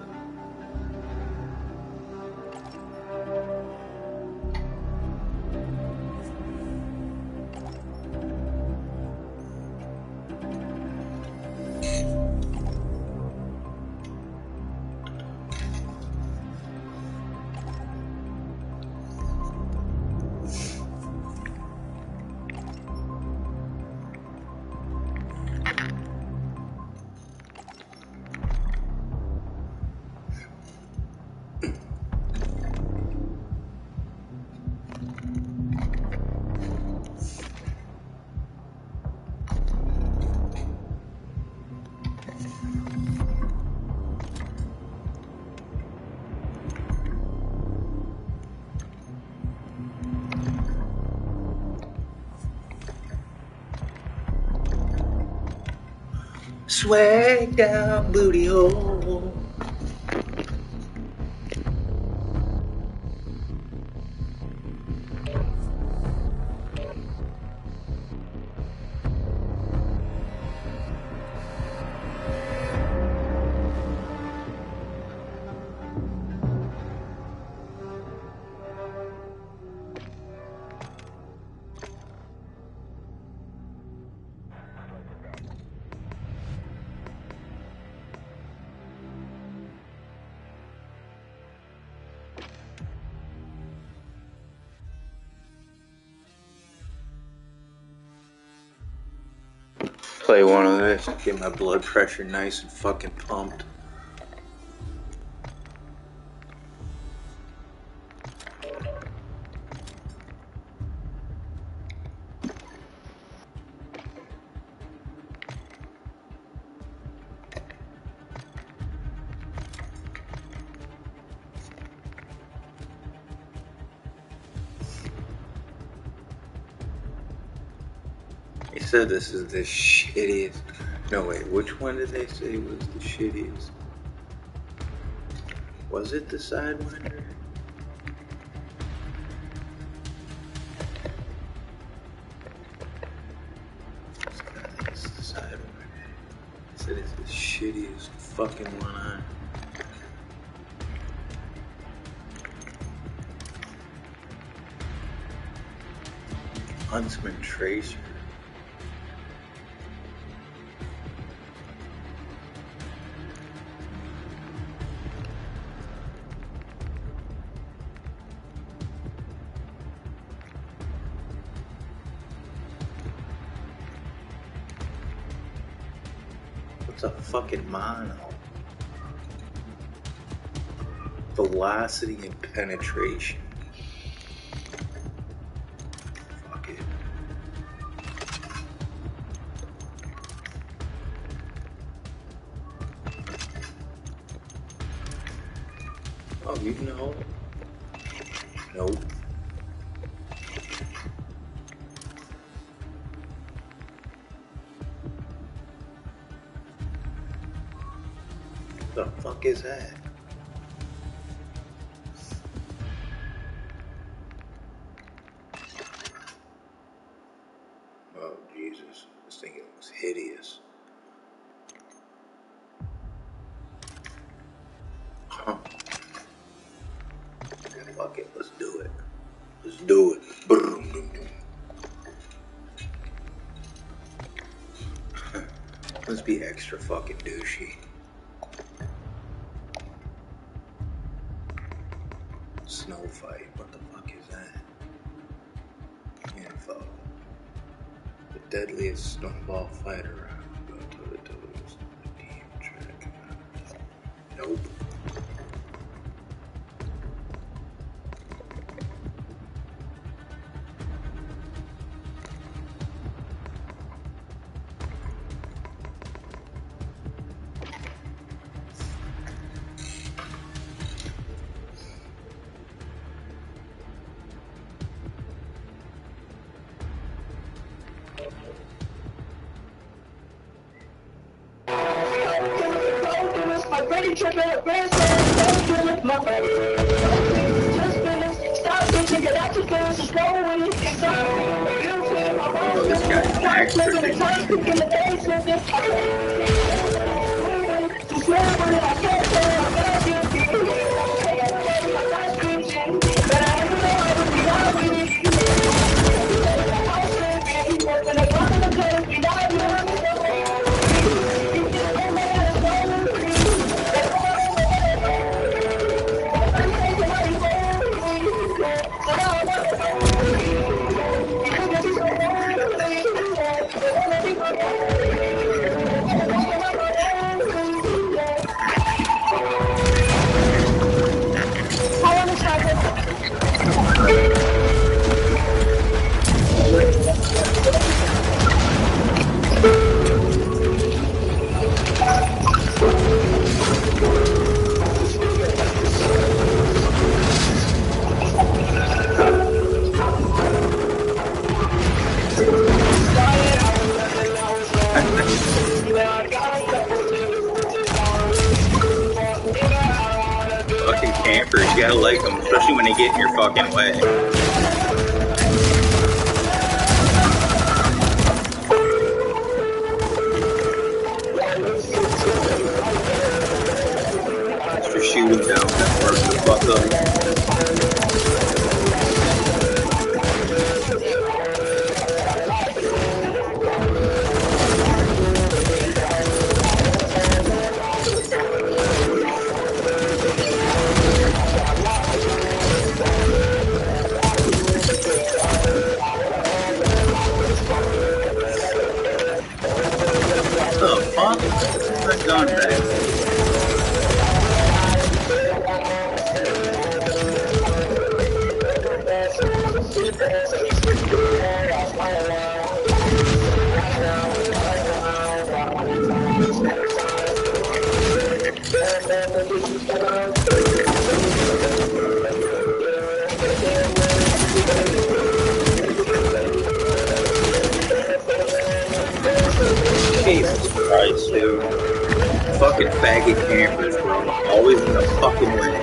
Swag down booty hole. Play one of this, get my blood pressure nice and fucking pumped. They said this is the shittiest. No, wait, which one did they say was the shittiest? Was it the Sidewinder? I think it's the Sidewinder. They said it's the shittiest fucking one. Huntsman Tracer. What's a fucking mono? Velocity and penetration. Fuck it. Oh, you know? Nope. The fuck is that? Oh, Jesus. This thing Fuck it, let's do it. Let's do it. Let's be extra fucking douchey. Snow fight, what the fuck is that? Info. The deadliest snowball fight around. Go toe to toes. Team track. Nope. Fucking campers, you gotta like them, especially when they get in your fucking way. Extra shooting down that part of the fuck up. Gun back. Jesus Christ, dude. Fucking faggot campers, bro. Always in the fucking way.